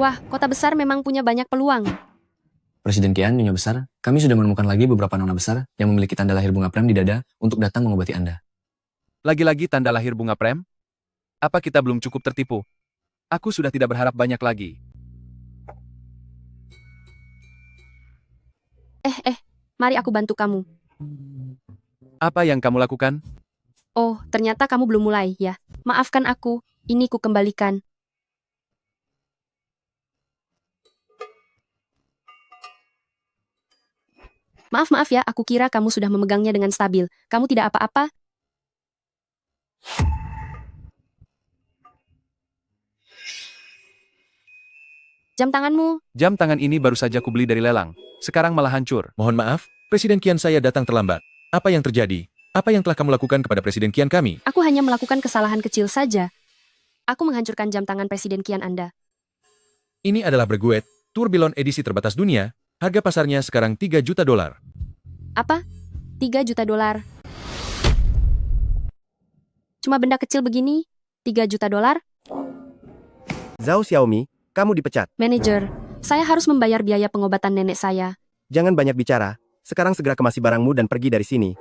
Wah, kota besar memang punya banyak peluang. Presiden Kian, Nyonya Besar, kami sudah menemukan lagi beberapa nona besar yang memiliki tanda lahir bunga prem di dada untuk datang mengobati Anda. Lagi-lagi tanda lahir bunga prem? Apa kita belum cukup tertipu? Aku sudah tidak berharap banyak lagi. Mari aku bantu kamu. Apa yang kamu lakukan? Oh, ternyata kamu belum mulai, ya. Maafkan aku, ini ku kembalikan. Maaf ya, aku kira kamu sudah memegangnya dengan stabil. Kamu tidak apa-apa? Jam tanganmu. Jam tangan ini baru saja kubeli dari lelang. Sekarang malah hancur. Mohon maaf, Presiden Kian saya datang terlambat. Apa yang terjadi? Apa yang telah kamu lakukan kepada Presiden Kian kami? Aku hanya melakukan kesalahan kecil saja. Aku menghancurkan jam tangan Presiden Kian Anda. Ini adalah Breguet, Tourbillon edisi terbatas dunia. Harga pasarnya sekarang $3 juta. Apa? $3 juta. Cuma benda kecil begini? $3 juta? Zhao Xiaomi, kamu dipecat. Manajer, saya harus membayar biaya pengobatan nenek saya. Jangan banyak bicara. Sekarang segera kemasi barangmu dan pergi dari sini.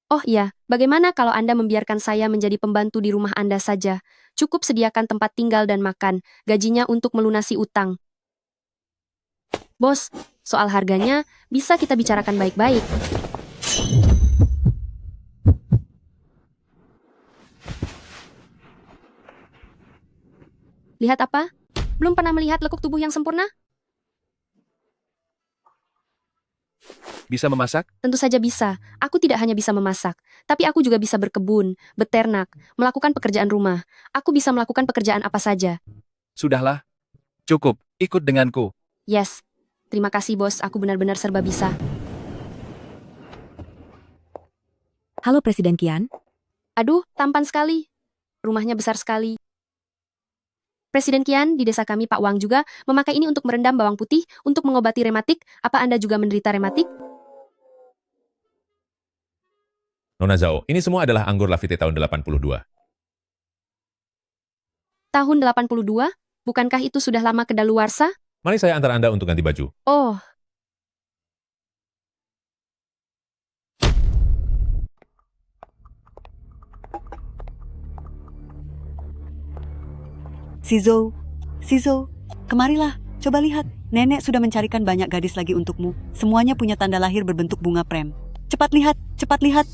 Oh iya, bagaimana kalau Anda membiarkan saya menjadi pembantu di rumah Anda saja? Cukup sediakan tempat tinggal dan makan, gajinya untuk melunasi utang. Bos, soal harganya, bisa kita bicarakan baik-baik. Lihat apa? Belum pernah melihat lekuk tubuh yang sempurna? Bisa memasak? Tentu saja bisa. Aku tidak hanya bisa memasak, tapi aku juga bisa berkebun, beternak, melakukan pekerjaan rumah. Aku bisa melakukan pekerjaan apa saja. Sudahlah. Cukup, ikut denganku. Yes. Terima kasih bos, aku benar-benar serba bisa. Halo Presiden Kian. Aduh, tampan sekali. Rumahnya besar sekali. Presiden Kian, di desa kami Pak Wang juga memakai ini untuk merendam bawang putih untuk mengobati rematik. Apa Anda juga menderita rematik? Nona Zhao, ini semua adalah anggur Lafite tahun 82. Tahun 82? Bukankah itu sudah lama kedaluarsa? Mari saya antar Anda untuk ganti baju. Oh, Shizo, kemarilah, coba lihat. Nenek sudah mencarikan banyak gadis lagi untukmu. Semuanya punya tanda lahir berbentuk bunga prem. Cepat lihat, cepat lihat.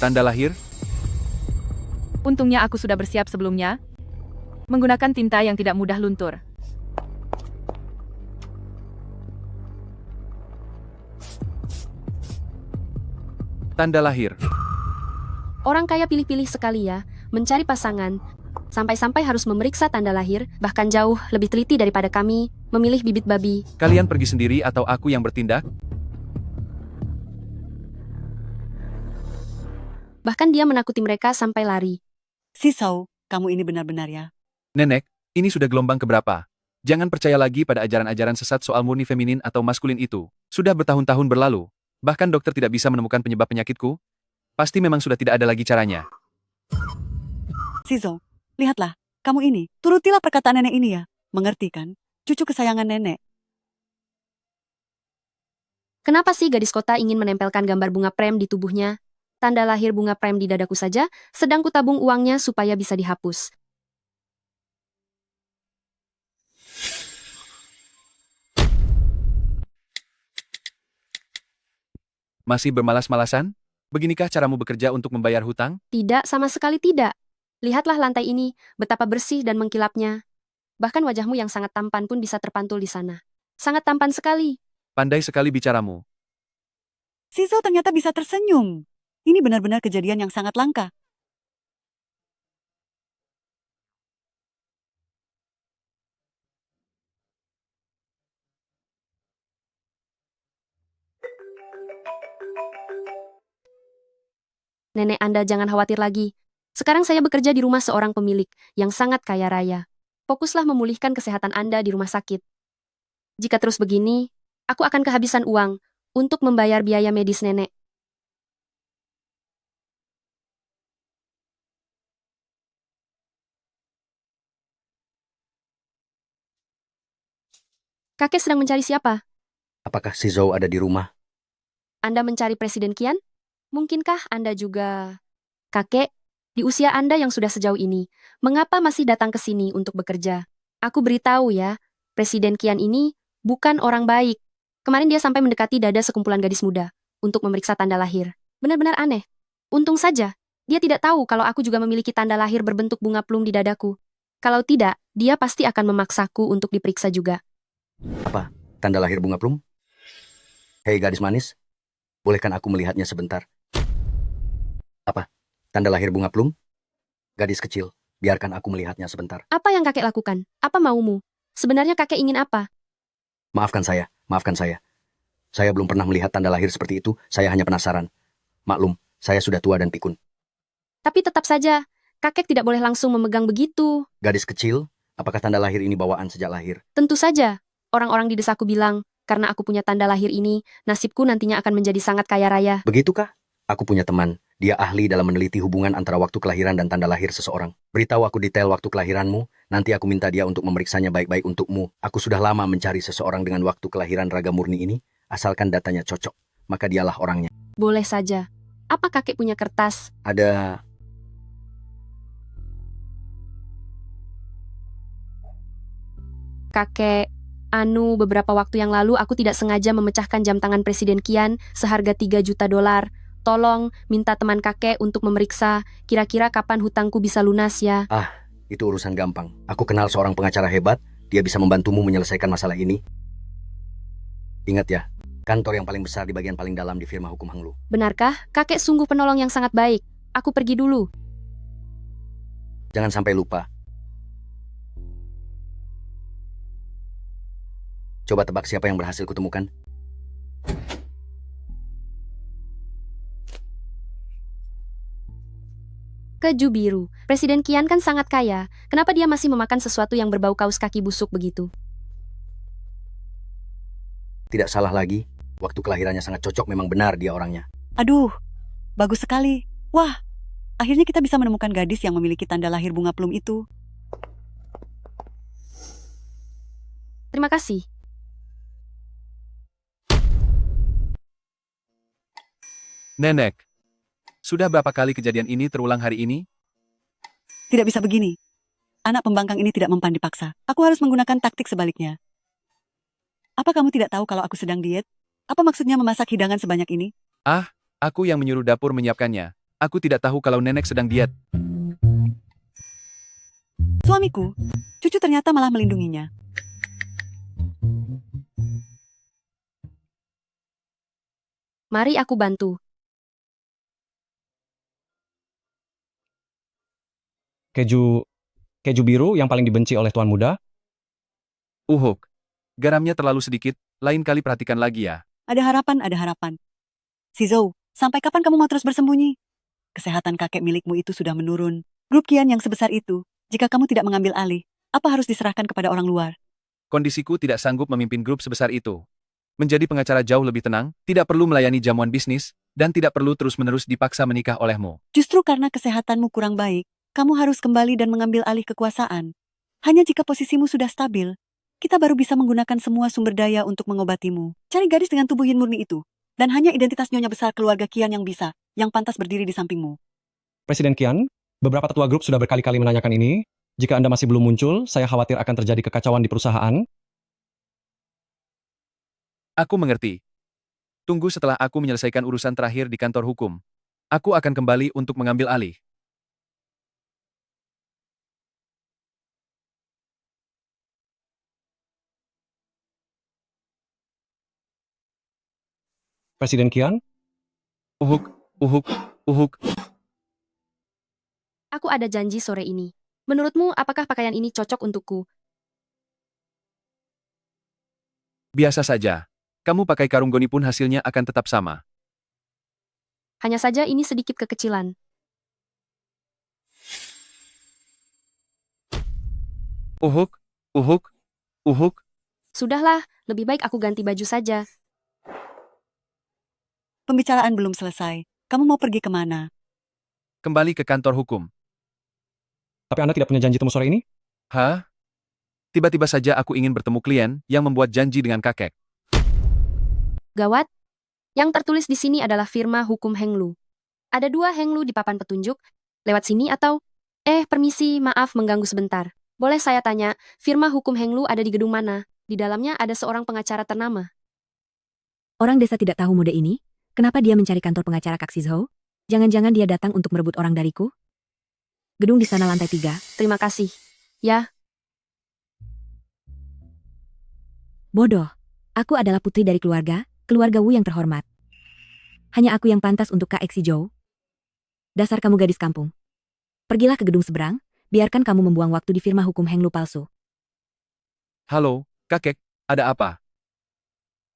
Tanda lahir? Untungnya aku sudah bersiap sebelumnya. Menggunakan tinta yang tidak mudah luntur. Tanda lahir. orang kaya pilih-pilih sekali ya, mencari pasangan. Sampai-sampai harus memeriksa tanda lahir, bahkan jauh lebih teliti daripada kami, memilih bibit babi. Kalian pergi sendiri atau aku yang bertindak? Bahkan dia menakuti mereka sampai lari. Shizo, kamu ini benar-benar ya. Nenek, ini sudah gelombang keberapa? Jangan percaya lagi pada ajaran-ajaran sesat soal murni feminin atau maskulin itu. Sudah bertahun-tahun berlalu. Bahkan dokter tidak bisa menemukan penyebab penyakitku. Pasti memang sudah tidak ada lagi caranya. Shizo, lihatlah, kamu ini, turutilah perkataan nenek ini ya. Mengerti kan? Cucu kesayangan nenek. Kenapa sih gadis kota ingin menempelkan gambar bunga prem di tubuhnya? Tanda lahir bunga prem di dadaku saja, sedang kutabung uangnya supaya bisa dihapus. Masih bermalas-malasan? Beginikah caramu bekerja untuk membayar hutang? Tidak, sama sekali tidak. Lihatlah lantai ini, betapa bersih dan mengkilapnya. Bahkan wajahmu yang sangat tampan pun bisa terpantul di sana. Sangat tampan sekali. Pandai sekali bicaramu. Shizo ternyata bisa tersenyum. Ini benar-benar kejadian yang sangat langka. Nenek Anda jangan khawatir lagi. Sekarang saya bekerja di rumah seorang pemilik yang sangat kaya raya. Fokuslah memulihkan kesehatan Anda di rumah sakit. Jika terus begini, aku akan kehabisan uang untuk membayar biaya medis nenek. Kakek sedang mencari siapa? Apakah si Zhou ada di rumah? Anda mencari Presiden Qian? Mungkinkah Anda juga... Kakek, di usia Anda yang sudah sejauh ini, mengapa masih datang ke sini untuk bekerja? Aku beritahu ya, Presiden Qian ini bukan orang baik. Kemarin dia sampai mendekati dada sekumpulan gadis muda untuk memeriksa tanda lahir. Benar-benar aneh. Untung saja, dia tidak tahu kalau aku juga memiliki tanda lahir berbentuk bunga plum di dadaku. Kalau tidak, dia pasti akan memaksaku untuk diperiksa juga. Apa? Tanda lahir bunga plum? Hei gadis manis, bolehkan aku melihatnya sebentar? Apa? Tanda lahir bunga plum? Gadis kecil, biarkan aku melihatnya sebentar. Apa yang kakek lakukan? Apa maumu? Sebenarnya kakek ingin apa? Maafkan saya, maafkan saya. Saya belum pernah melihat tanda lahir seperti itu, saya hanya penasaran. Maklum, saya sudah tua dan pikun. Tapi tetap saja, kakek tidak boleh langsung memegang begitu. Gadis kecil, apakah tanda lahir ini bawaan sejak lahir? Tentu saja, orang-orang di desaku bilang, karena aku punya tanda lahir ini, nasibku nantinya akan menjadi sangat kaya raya. Begitukah? Aku punya teman, dia ahli dalam meneliti hubungan antara waktu kelahiran dan tanda lahir seseorang. Beritahu aku detail waktu kelahiranmu, nanti aku minta dia untuk memeriksanya baik-baik untukmu. Aku sudah lama mencari seseorang dengan waktu kelahiran raga murni ini, asalkan datanya cocok, maka dialah orangnya. Boleh saja. Apa kakek punya kertas? Ada... Kakek, beberapa waktu yang lalu aku tidak sengaja memecahkan jam tangan Presiden Qian seharga 3 juta dolar. Tolong, minta teman kakek untuk memeriksa, kira-kira kapan hutangku bisa lunas ya. Itu urusan gampang. Aku kenal seorang pengacara hebat, dia bisa membantumu menyelesaikan masalah ini. Ingat ya, kantor yang paling besar di bagian paling dalam di firma hukum Hanglu. Benarkah? Kakek sungguh penolong yang sangat baik. Aku pergi dulu. Jangan sampai lupa. Coba tebak siapa yang berhasil kutemukan? Keju biru. Presiden Qian kan sangat kaya. Kenapa dia masih memakan sesuatu yang berbau kaus kaki busuk begitu? Tidak salah lagi, waktu kelahirannya sangat cocok, memang benar dia orangnya. Aduh, bagus sekali. Wah, akhirnya kita bisa menemukan gadis yang memiliki tanda lahir bunga plum itu. Terima kasih. Nenek, sudah berapa kali kejadian ini terulang hari ini? Tidak bisa begini. Anak pembangkang ini tidak mempan dipaksa. Aku harus menggunakan taktik sebaliknya. Apa kamu tidak tahu kalau aku sedang diet? Apa maksudnya memasak hidangan sebanyak ini? Aku yang menyuruh dapur menyiapkannya. Aku tidak tahu kalau nenek sedang diet. Suamiku, cucu ternyata malah melindunginya. Mari aku bantu. Keju biru yang paling dibenci oleh tuan muda? Uhuk, garamnya terlalu sedikit, lain kali perhatikan lagi ya. Ada harapan, ada harapan. Si Zhou, sampai kapan kamu mau terus bersembunyi? Kesehatan kakek milikmu itu sudah menurun. Grup Qian yang sebesar itu, jika kamu tidak mengambil alih, apa harus diserahkan kepada orang luar? Kondisiku tidak sanggup memimpin grup sebesar itu. Menjadi pengacara jauh lebih tenang, tidak perlu melayani jamuan bisnis, dan tidak perlu terus-menerus dipaksa menikah olehmu. Justru karena kesehatanmu kurang baik, kamu harus kembali dan mengambil alih kekuasaan. Hanya jika posisimu sudah stabil, kita baru bisa menggunakan semua sumber daya untuk mengobatimu. Cari gadis dengan tubuh yin murni itu. Dan hanya identitas nyonya besar keluarga Qian yang bisa, yang pantas berdiri di sampingmu. Presiden Qian, beberapa tetua grup sudah berkali-kali menanyakan ini. Jika Anda masih belum muncul, saya khawatir akan terjadi kekacauan di perusahaan. Aku mengerti. Tunggu setelah aku menyelesaikan urusan terakhir di kantor hukum. Aku akan kembali untuk mengambil alih. Presiden Qian, Uhuk. Aku ada janji sore ini. Menurutmu, apakah pakaian ini cocok untukku? Biasa saja. Kamu pakai karung goni pun hasilnya akan tetap sama. Hanya saja ini sedikit kekecilan. Uhuk. Sudahlah, lebih baik aku ganti baju saja. Pembicaraan belum selesai. Kamu mau pergi kemana? Kembali ke kantor hukum. Tapi Anda tidak punya janji temu sore ini? Hah? Tiba-tiba saja aku ingin bertemu klien yang membuat janji dengan kakek. Gawat. Yang tertulis di sini adalah firma hukum Henglu. Ada 2 Henglu di papan petunjuk. Lewat sini atau... permisi, maaf mengganggu sebentar. Boleh saya tanya, firma hukum Henglu ada di gedung mana? Di dalamnya ada seorang pengacara ternama. Orang desa tidak tahu mode ini? Kenapa dia mencari kantor pengacara Kak Sizhou? Jangan-jangan dia datang untuk merebut orang dariku? Gedung di sana lantai 3. Terima kasih. Ya, Bodoh. Aku adalah putri dari keluarga Wu yang terhormat. Hanya aku yang pantas untuk Kak Sizhou. Dasar kamu gadis kampung. Pergilah ke gedung seberang, biarkan kamu membuang waktu di firma hukum Henglu palsu. Halo, kakek, ada apa?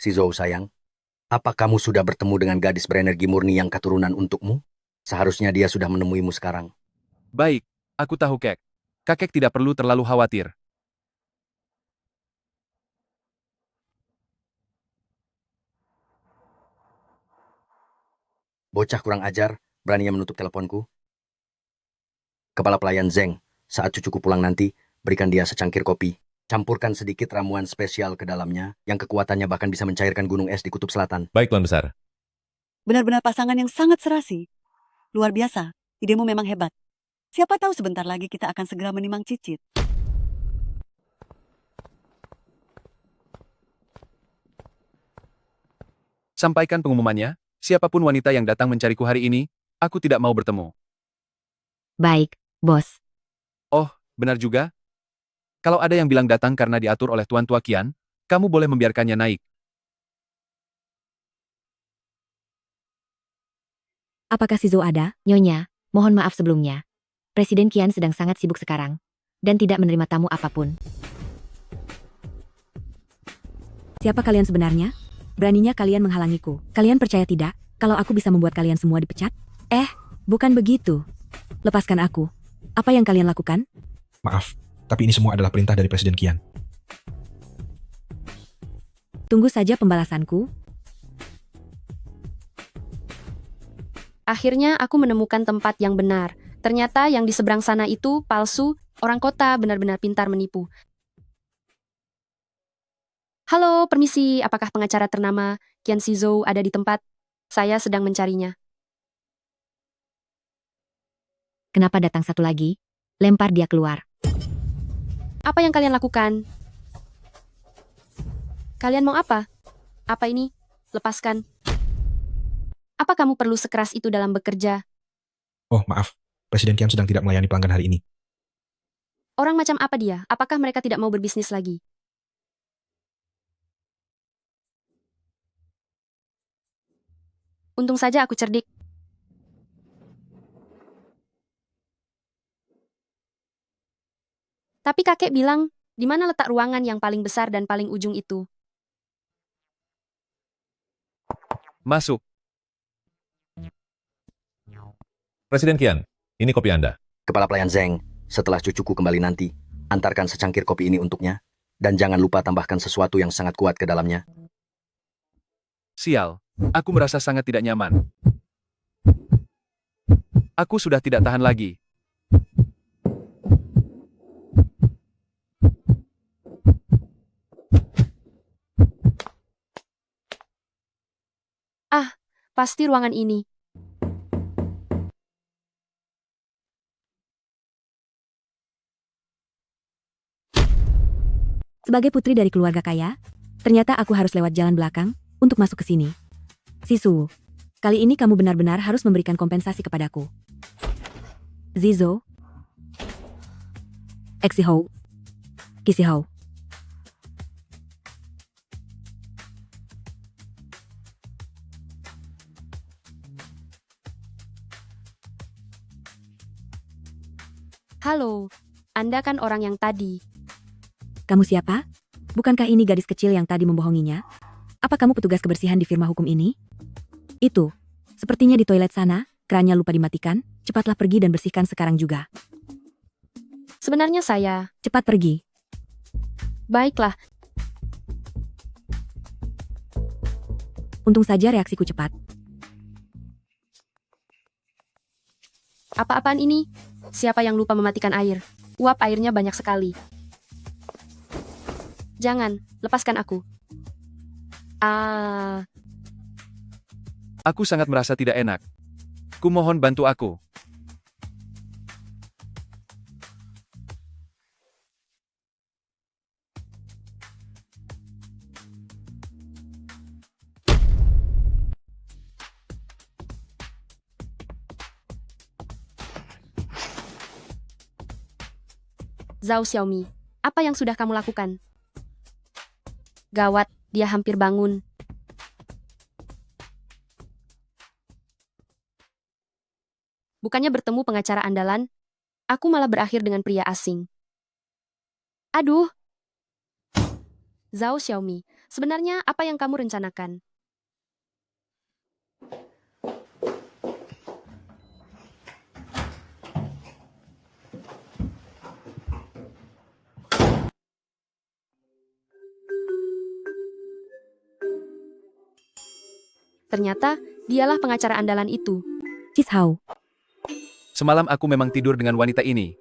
Sizhou sayang, apa kamu sudah bertemu dengan gadis berenergi murni yang keturunan untukmu? Seharusnya dia sudah menemuimu sekarang. Baik, aku tahu kek. Kakek tidak perlu terlalu khawatir. Bocah kurang ajar, beraninya menutup teleponku. Kepala pelayan Zeng, saat cucuku pulang nanti, berikan dia secangkir kopi. Campurkan sedikit ramuan spesial ke dalamnya, yang kekuatannya bahkan bisa mencairkan gunung es di kutub selatan. Baik, Tuan Besar. Benar-benar pasangan yang sangat serasi. Luar biasa, idemu memang hebat. Siapa tahu sebentar lagi kita akan segera menimang cicit. Sampaikan pengumumannya, siapapun wanita yang datang mencariku hari ini, aku tidak mau bertemu. Baik, bos. Oh, benar juga. Kalau ada yang bilang datang karena diatur oleh Tuan Tua Qian, kamu boleh membiarkannya naik. Apakah Sizhou ada? Nyonya, mohon maaf sebelumnya. Presiden Qian sedang sangat sibuk sekarang, dan tidak menerima tamu apapun. Siapa kalian sebenarnya? Beraninya kalian menghalangiku. Kalian percaya tidak, kalau aku bisa membuat kalian semua dipecat? Bukan begitu. Lepaskan aku. Apa yang kalian lakukan? Maaf, tapi ini semua adalah perintah dari Presiden Qian. Tunggu saja pembalasanku. akhirnya aku menemukan tempat yang benar. Ternyata yang di seberang sana itu palsu, orang kota benar-benar pintar menipu. Halo, permisi, apakah pengacara ternama Qian Sizhou ada di tempat? Saya sedang mencarinya. Kenapa datang satu lagi? Lempar dia keluar. Apa yang kalian lakukan? Kalian mau apa? Apa ini? Lepaskan. Apa kamu perlu sekeras itu dalam bekerja? Oh, maaf. Presiden Qian sedang tidak melayani pelanggan hari ini. Orang macam apa dia? Apakah mereka tidak mau berbisnis lagi? Untung saja aku cerdik. Tapi kakek bilang, di mana letak ruangan yang paling besar dan paling ujung itu? Masuk. Presiden Qian, ini kopi Anda. Kepala pelayan Zeng, setelah cucuku kembali nanti, antarkan secangkir kopi ini untuknya, dan jangan lupa tambahkan sesuatu yang sangat kuat ke dalamnya. Sial, aku merasa sangat tidak nyaman. Aku sudah tidak tahan lagi. Pasti ruangan ini. Sebagai putri dari keluarga kaya, ternyata aku harus lewat jalan belakang untuk masuk ke sini. Sisu, kali ini kamu benar-benar harus memberikan kompensasi kepadaku. Zizo, Exihou, Kisihou. Halo, Anda kan orang yang tadi. Kamu siapa? Bukankah ini gadis kecil yang tadi membohonginya? Apa kamu petugas kebersihan di firma hukum ini? Itu. Sepertinya di toilet sana, kerannya lupa dimatikan. Cepatlah pergi dan bersihkan sekarang juga. Sebenarnya saya. Cepat pergi. Baiklah. Untung saja reaksiku cepat. Apa-apaan ini? Siapa yang lupa mematikan air? Uap airnya banyak sekali. Jangan, lepaskan aku. Aku sangat merasa tidak enak. Kumohon bantu aku. Zhao Xiaomi, apa yang sudah kamu lakukan? Gawat, dia hampir bangun. Bukannya bertemu pengacara andalan, aku malah berakhir dengan pria asing. Aduh! Zhao Xiaomi, sebenarnya apa yang kamu rencanakan? Ternyata, dialah pengacara andalan itu. Cis Hao, Semalam aku memang tidur dengan wanita ini.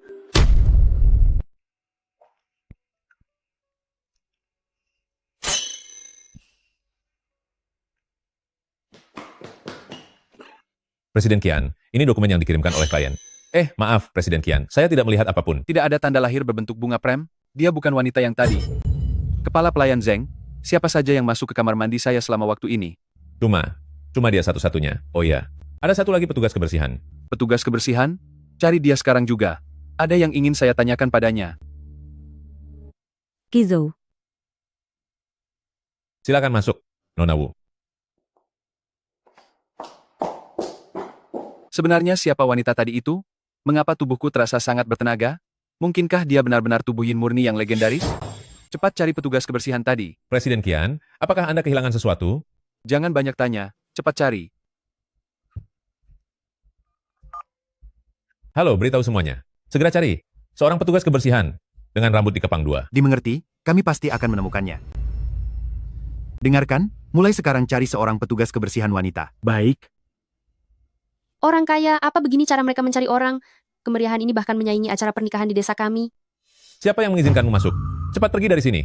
Presiden Qian, ini dokumen yang dikirimkan oleh klien. Maaf, Presiden Qian, saya tidak melihat apapun. Tidak ada tanda lahir berbentuk bunga prem, dia bukan wanita yang tadi. Kepala pelayan Zeng, siapa saja yang masuk ke kamar mandi saya selama waktu ini? Cuma dia satu-satunya. Oh iya, ada satu lagi petugas kebersihan. Petugas kebersihan? Cari dia sekarang juga. Ada yang ingin saya tanyakan padanya. Qizhou, Silakan masuk, Nona Wu. Sebenarnya siapa wanita tadi itu? Mengapa tubuhku terasa sangat bertenaga? Mungkinkah dia benar-benar tubuh yin murni yang legendaris? Cepat cari petugas kebersihan tadi. Presiden Qian, apakah Anda kehilangan sesuatu? Jangan banyak tanya, cepat cari. Halo, beritahu semuanya. Segera cari. Seorang petugas kebersihan dengan rambut dikepang dua. Dimengerti, kami pasti akan menemukannya. Dengarkan, mulai sekarang cari seorang petugas kebersihan wanita. Baik. Orang kaya, apa begini cara mereka mencari orang? Kemeriahan ini bahkan menyaingi acara pernikahan di desa kami. Siapa yang mengizinkanmu masuk? Cepat pergi dari sini.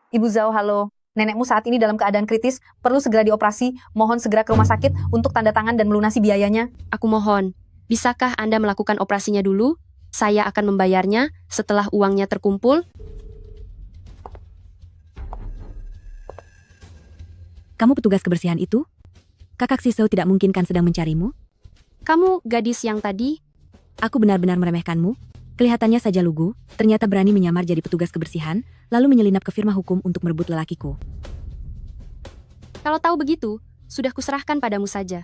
Ibu Zhao, halo. Nenekmu saat ini dalam keadaan kritis, perlu segera dioperasi, mohon segera ke rumah sakit untuk tanda tangan dan melunasi biayanya. Aku mohon, bisakah Anda melakukan operasinya dulu? Saya akan membayarnya setelah uangnya terkumpul. kamu petugas kebersihan itu? Kakak Sisou tidak mungkin kan sedang mencarimu? Kamu gadis yang tadi? Aku benar-benar meremehkanmu. Kelihatannya saja lugu, ternyata berani menyamar jadi petugas kebersihan, lalu menyelinap ke firma hukum untuk merebut lelakiku. Kalau tahu begitu, sudah kuserahkan padamu saja.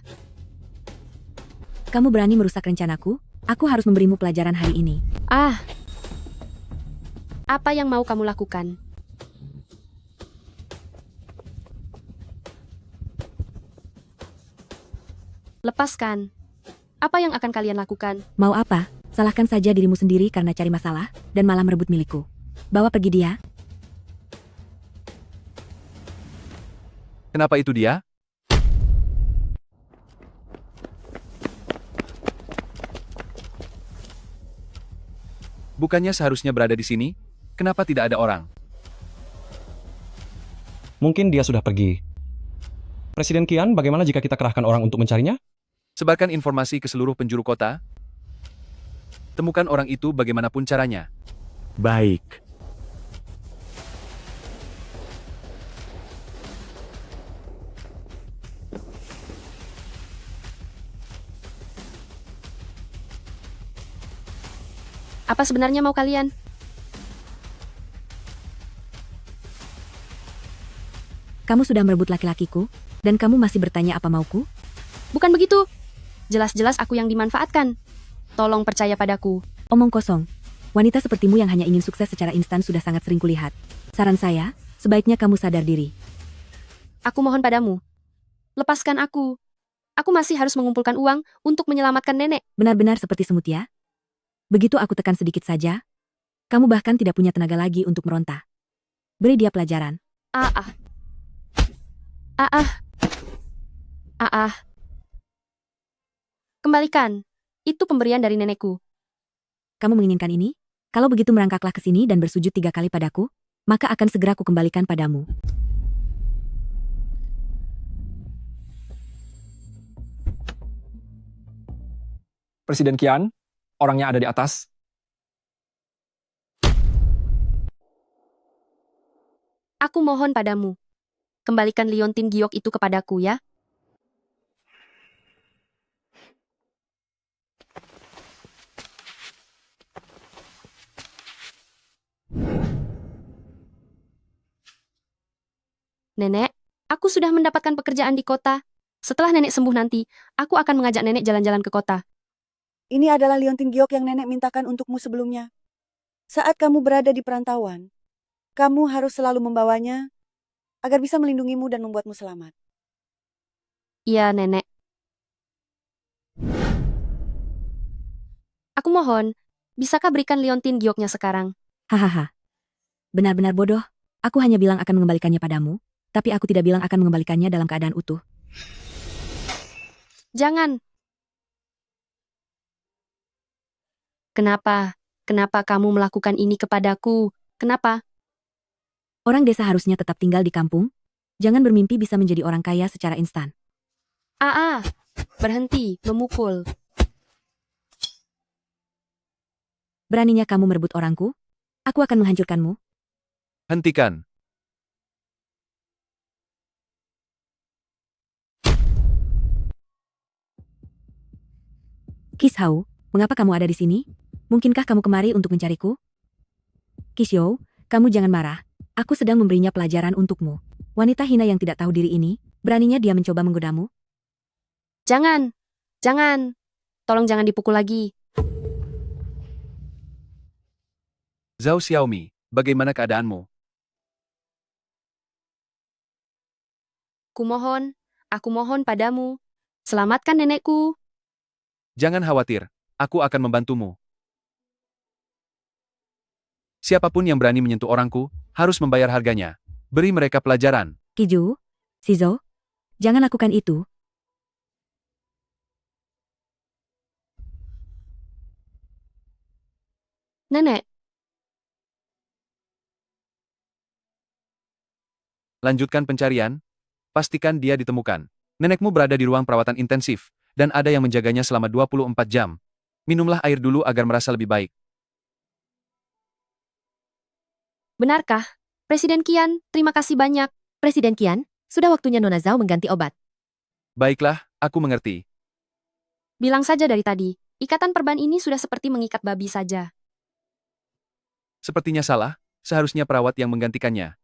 Kamu berani merusak rencanaku? Aku harus memberimu pelajaran hari ini. Apa yang mau kamu lakukan? Lepaskan. Apa yang akan kalian lakukan? Mau apa? Salahkan saja dirimu sendiri karena cari masalah, dan malah merebut milikku. Bawa pergi dia. Kenapa itu dia? Bukannya seharusnya berada di sini? Kenapa tidak ada orang? Mungkin dia sudah pergi. Presiden Qian, bagaimana jika kita kerahkan orang untuk mencarinya? Sebarkan informasi ke seluruh penjuru kota. Temukan orang itu bagaimanapun caranya. Baik. Apa sebenarnya mau kalian? Kamu sudah merebut laki-lakiku, dan kamu masih bertanya apa mauku? Bukan begitu. Jelas-jelas aku yang dimanfaatkan. Tolong percaya padaku. Omong kosong. Wanita sepertimu yang hanya ingin sukses secara instan sudah sangat sering kulihat. Saran saya, sebaiknya kamu sadar diri. Aku mohon padamu. Lepaskan aku. Aku masih harus mengumpulkan uang untuk menyelamatkan nenek. Benar-benar seperti semut ya? Begitu aku tekan sedikit saja, kamu bahkan tidak punya tenaga lagi untuk meronta. Beri dia pelajaran. Ah, kembalikan. Itu pemberian dari nenekku. Kamu menginginkan ini? Kalau begitu merangkaklah ke sini dan bersujud 3 kali padaku, maka akan segera kukembalikan padamu. Presiden Qian, orangnya ada di atas. Aku mohon padamu. Kembalikan liontin giok itu kepadaku ya. Nenek, aku sudah mendapatkan pekerjaan di kota. Setelah nenek sembuh nanti, aku akan mengajak nenek jalan-jalan ke kota. Ini adalah liontin giok yang nenek mintakan untukmu sebelumnya. Saat kamu berada di perantauan, kamu harus selalu membawanya agar bisa melindungimu dan membuatmu selamat. Iya, nenek. Aku mohon, bisakah berikan liontin gioknya sekarang? Hahaha. Benar-benar bodoh. Aku hanya bilang akan mengembalikannya padamu, tapi aku tidak bilang akan mengembalikannya dalam keadaan utuh. Jangan. Kenapa? Kenapa kamu melakukan ini kepadaku? Kenapa? Orang desa harusnya tetap tinggal di kampung. Jangan bermimpi bisa menjadi orang kaya secara instan. Berhenti, memukul. Beraninya kamu merebut orangku? Aku akan menghancurkanmu. Hentikan. Kishou, mengapa kamu ada di sini? Mungkinkah kamu kemari untuk mencariku? Kishou, kamu jangan marah. Aku sedang memberinya pelajaran untukmu. Wanita hina yang tidak tahu diri ini, beraninya dia mencoba menggodamu? Jangan. Jangan. Tolong jangan dipukul lagi. Zhao Xiaomi, bagaimana keadaanmu? Aku mohon padamu. Selamatkan nenekku. Jangan khawatir, aku akan membantumu. Siapapun yang berani menyentuh orangku, harus membayar harganya. Beri mereka pelajaran. Kiju, Shizo, jangan lakukan itu. Nenek, Lanjutkan pencarian, pastikan dia ditemukan. Nenekmu berada di ruang perawatan intensif, dan ada yang menjaganya selama 24 jam. Minumlah air dulu agar merasa lebih baik. benarkah? Presiden Qian, terima kasih banyak. Presiden Qian, sudah waktunya Nona Zhao mengganti obat. Baiklah, aku mengerti. Bilang saja dari tadi, ikatan perban ini sudah seperti mengikat babi saja. Sepertinya salah, seharusnya perawat yang menggantikannya.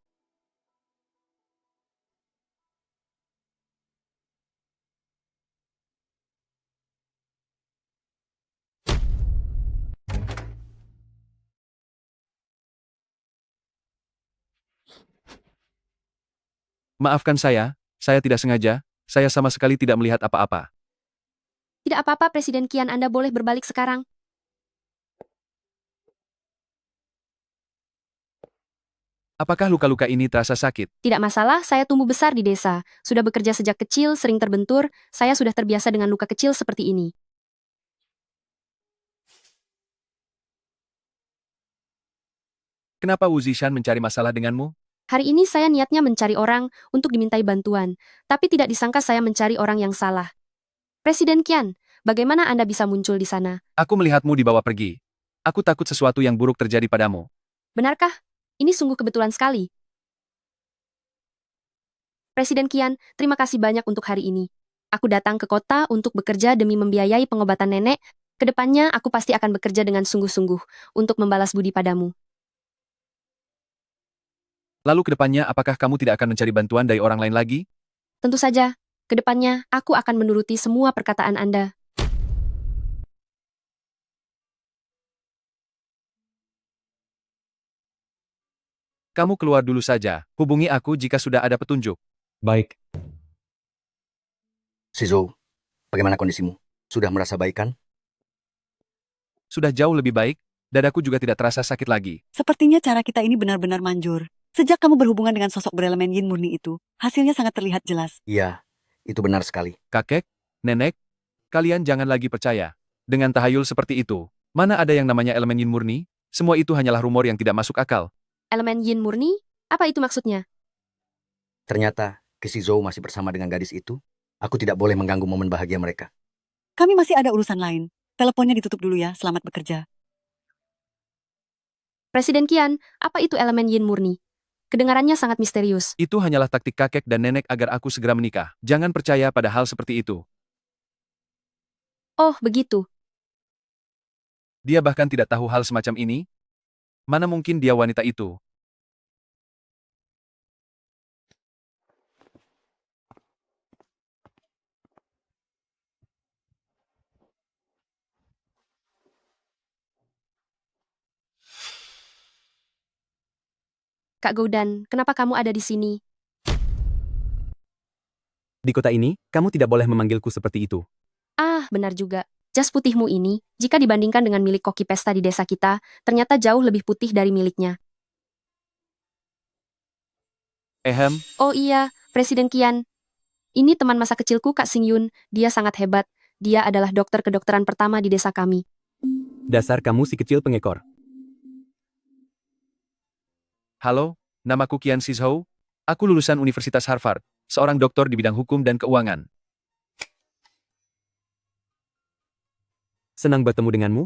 Maafkan saya tidak sengaja, saya sama sekali tidak melihat apa-apa. Tidak apa-apa Presiden Qian, Anda boleh berbalik sekarang. Apakah luka-luka ini terasa sakit? Tidak masalah, saya tumbuh besar di desa. Sudah bekerja sejak kecil, sering terbentur, saya sudah terbiasa dengan luka kecil seperti ini. Kenapa Wu Zishan mencari masalah denganmu? Hari ini saya niatnya mencari orang untuk dimintai bantuan, tapi tidak disangka saya mencari orang yang salah. Presiden Qian, bagaimana Anda bisa muncul di sana? Aku melihatmu dibawa pergi. Aku takut sesuatu yang buruk terjadi padamu. Benarkah? Ini sungguh kebetulan sekali. Presiden Qian, terima kasih banyak untuk hari ini. Aku datang ke kota untuk bekerja demi membiayai pengobatan nenek. Kedepannya aku pasti akan bekerja dengan sungguh-sungguh untuk membalas budi padamu. Lalu kedepannya apakah kamu tidak akan mencari bantuan dari orang lain lagi? Tentu saja, kedepannya aku akan menuruti semua perkataan Anda. Kamu keluar dulu saja, hubungi aku jika sudah ada petunjuk. Baik. Shizo, bagaimana kondisimu? Sudah merasa baik kan? Sudah jauh lebih baik, dadaku juga tidak terasa sakit lagi. Sepertinya cara kita ini benar-benar manjur. Sejak kamu berhubungan dengan sosok berelemen yin murni itu, hasilnya sangat terlihat jelas. Iya, Itu benar sekali. Kakek, nenek, kalian jangan lagi percaya. Dengan tahayul seperti itu, mana ada yang namanya elemen yin murni? Semua itu hanyalah rumor yang tidak masuk akal. Elemen yin murni? Apa itu maksudnya? Ternyata, Kisi Zhou masih bersama dengan gadis itu. Aku tidak boleh mengganggu momen bahagia mereka. Kami masih ada urusan lain. Teleponnya ditutup dulu ya, selamat bekerja. Presiden Qian, apa itu elemen yin murni? Kedengarannya sangat misterius. Itu hanyalah taktik kakek dan nenek agar aku segera menikah. Jangan percaya pada hal seperti itu. Oh, begitu. Dia bahkan tidak tahu hal semacam ini. Mana mungkin dia wanita itu? Kak Goudan, kenapa kamu ada di sini? Di kota ini, kamu tidak boleh memanggilku seperti itu. Ah, benar juga. Jas putihmu ini, jika dibandingkan dengan milik koki pesta di desa kita, ternyata jauh lebih putih dari miliknya. Oh iya, Presiden Qian. Ini teman masa kecilku Kak Xingyun, dia sangat hebat. Dia adalah dokter kedokteran pertama di desa kami. Dasar kamu si kecil pengekor. Halo, namaku Qian Shizhou. Aku lulusan Universitas Harvard, seorang dokter di bidang hukum dan keuangan. Senang bertemu denganmu.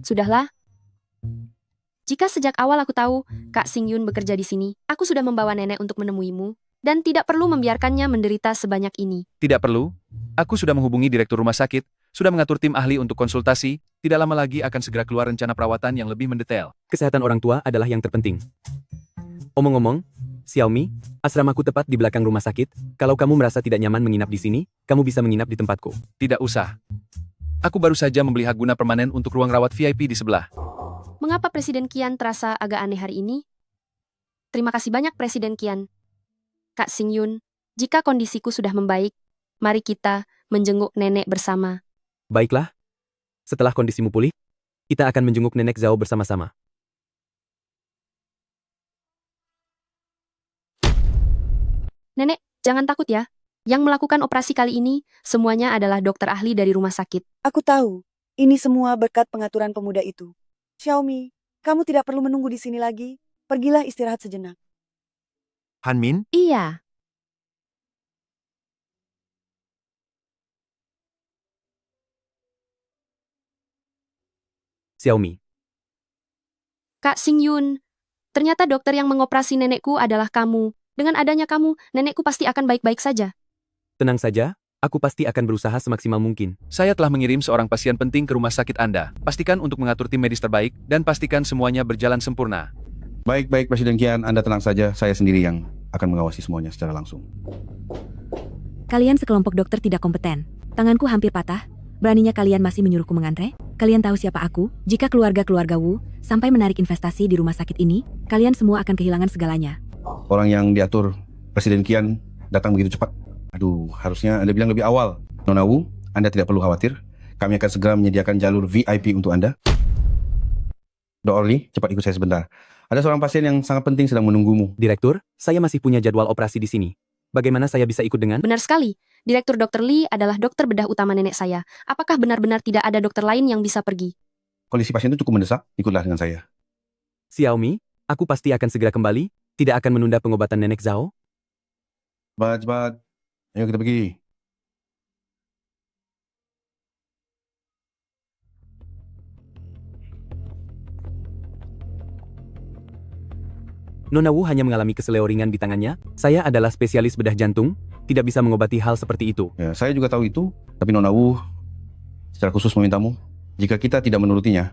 Sudahlah. Jika sejak awal aku tahu Kak Xingyun bekerja di sini, aku sudah membawa nenek untuk menemuimu, dan tidak perlu membiarkannya menderita sebanyak ini. Tidak perlu. Aku sudah menghubungi direktur rumah sakit, sudah mengatur tim ahli untuk konsultasi, tidak lama lagi akan segera keluar rencana perawatan yang lebih mendetail. Kesehatan orang tua adalah yang terpenting. Omong-omong, Xiaomi, asramaku tepat di belakang rumah sakit. Kalau kamu merasa tidak nyaman menginap di sini, kamu bisa menginap di tempatku. Tidak usah. Aku baru saja membeli hak guna permanen untuk ruang rawat VIP di sebelah. Mengapa Presiden Qian terasa agak aneh hari ini? Terima kasih banyak Presiden Qian. Kak Xingyun, jika kondisiku sudah membaik, mari kita menjenguk nenek bersama. Baiklah. Setelah kondisimu pulih, kita akan menjenguk nenek Zhao bersama-sama. Nenek, jangan takut ya. Yang melakukan operasi kali ini, semuanya adalah dokter ahli dari rumah sakit. Aku tahu, ini semua berkat pengaturan pemuda itu. Xiaomi, kamu tidak perlu menunggu di sini lagi. Pergilah istirahat sejenak. Hanmin? Iya. Xiaomi. Kak Xingyun, ternyata dokter yang mengoperasi nenekku adalah kamu. Dengan adanya kamu, nenekku pasti akan baik-baik saja. Tenang saja, aku pasti akan berusaha semaksimal mungkin. Saya telah mengirim seorang pasien penting ke rumah sakit Anda. Pastikan untuk mengatur tim medis terbaik, dan pastikan semuanya berjalan sempurna. Baik-baik Presiden Qian, Anda tenang saja, saya sendiri yang akan mengawasi semuanya secara langsung. Kalian sekelompok dokter tidak kompeten. Tanganku hampir patah. Beraninya kalian masih menyuruhku mengantre? Kalian tahu siapa aku? Jika keluarga-keluarga Wu sampai menarik investasi di rumah sakit ini, kalian semua akan kehilangan segalanya. Orang yang diatur Presiden Qian datang begitu cepat. Aduh, harusnya Anda bilang lebih awal. Nona Wu, Anda tidak perlu khawatir. Kami akan segera menyediakan jalur VIP untuk Anda. Dok Orly, cepat ikut saya sebentar. Ada seorang pasien yang sangat penting sedang menunggumu. Direktur, saya masih punya jadwal operasi di sini. Bagaimana saya bisa ikut dengan? Benar sekali. Direktur Dr. Lee adalah dokter bedah utama nenek saya. Apakah benar-benar tidak ada dokter lain yang bisa pergi? Kondisi pasien itu cukup mendesak, ikutlah dengan saya. Xiaomi, aku pasti akan segera kembali. Tidak akan menunda pengobatan nenek Zhao. Cepat. Ayo kita pergi. Nona Wu hanya mengalami keseleo ringan di tangannya. Saya adalah spesialis bedah jantung, tidak bisa mengobati hal seperti itu. Ya, saya juga tahu itu, tapi Nona Wu secara khusus memintamu, jika kita tidak menurutinya,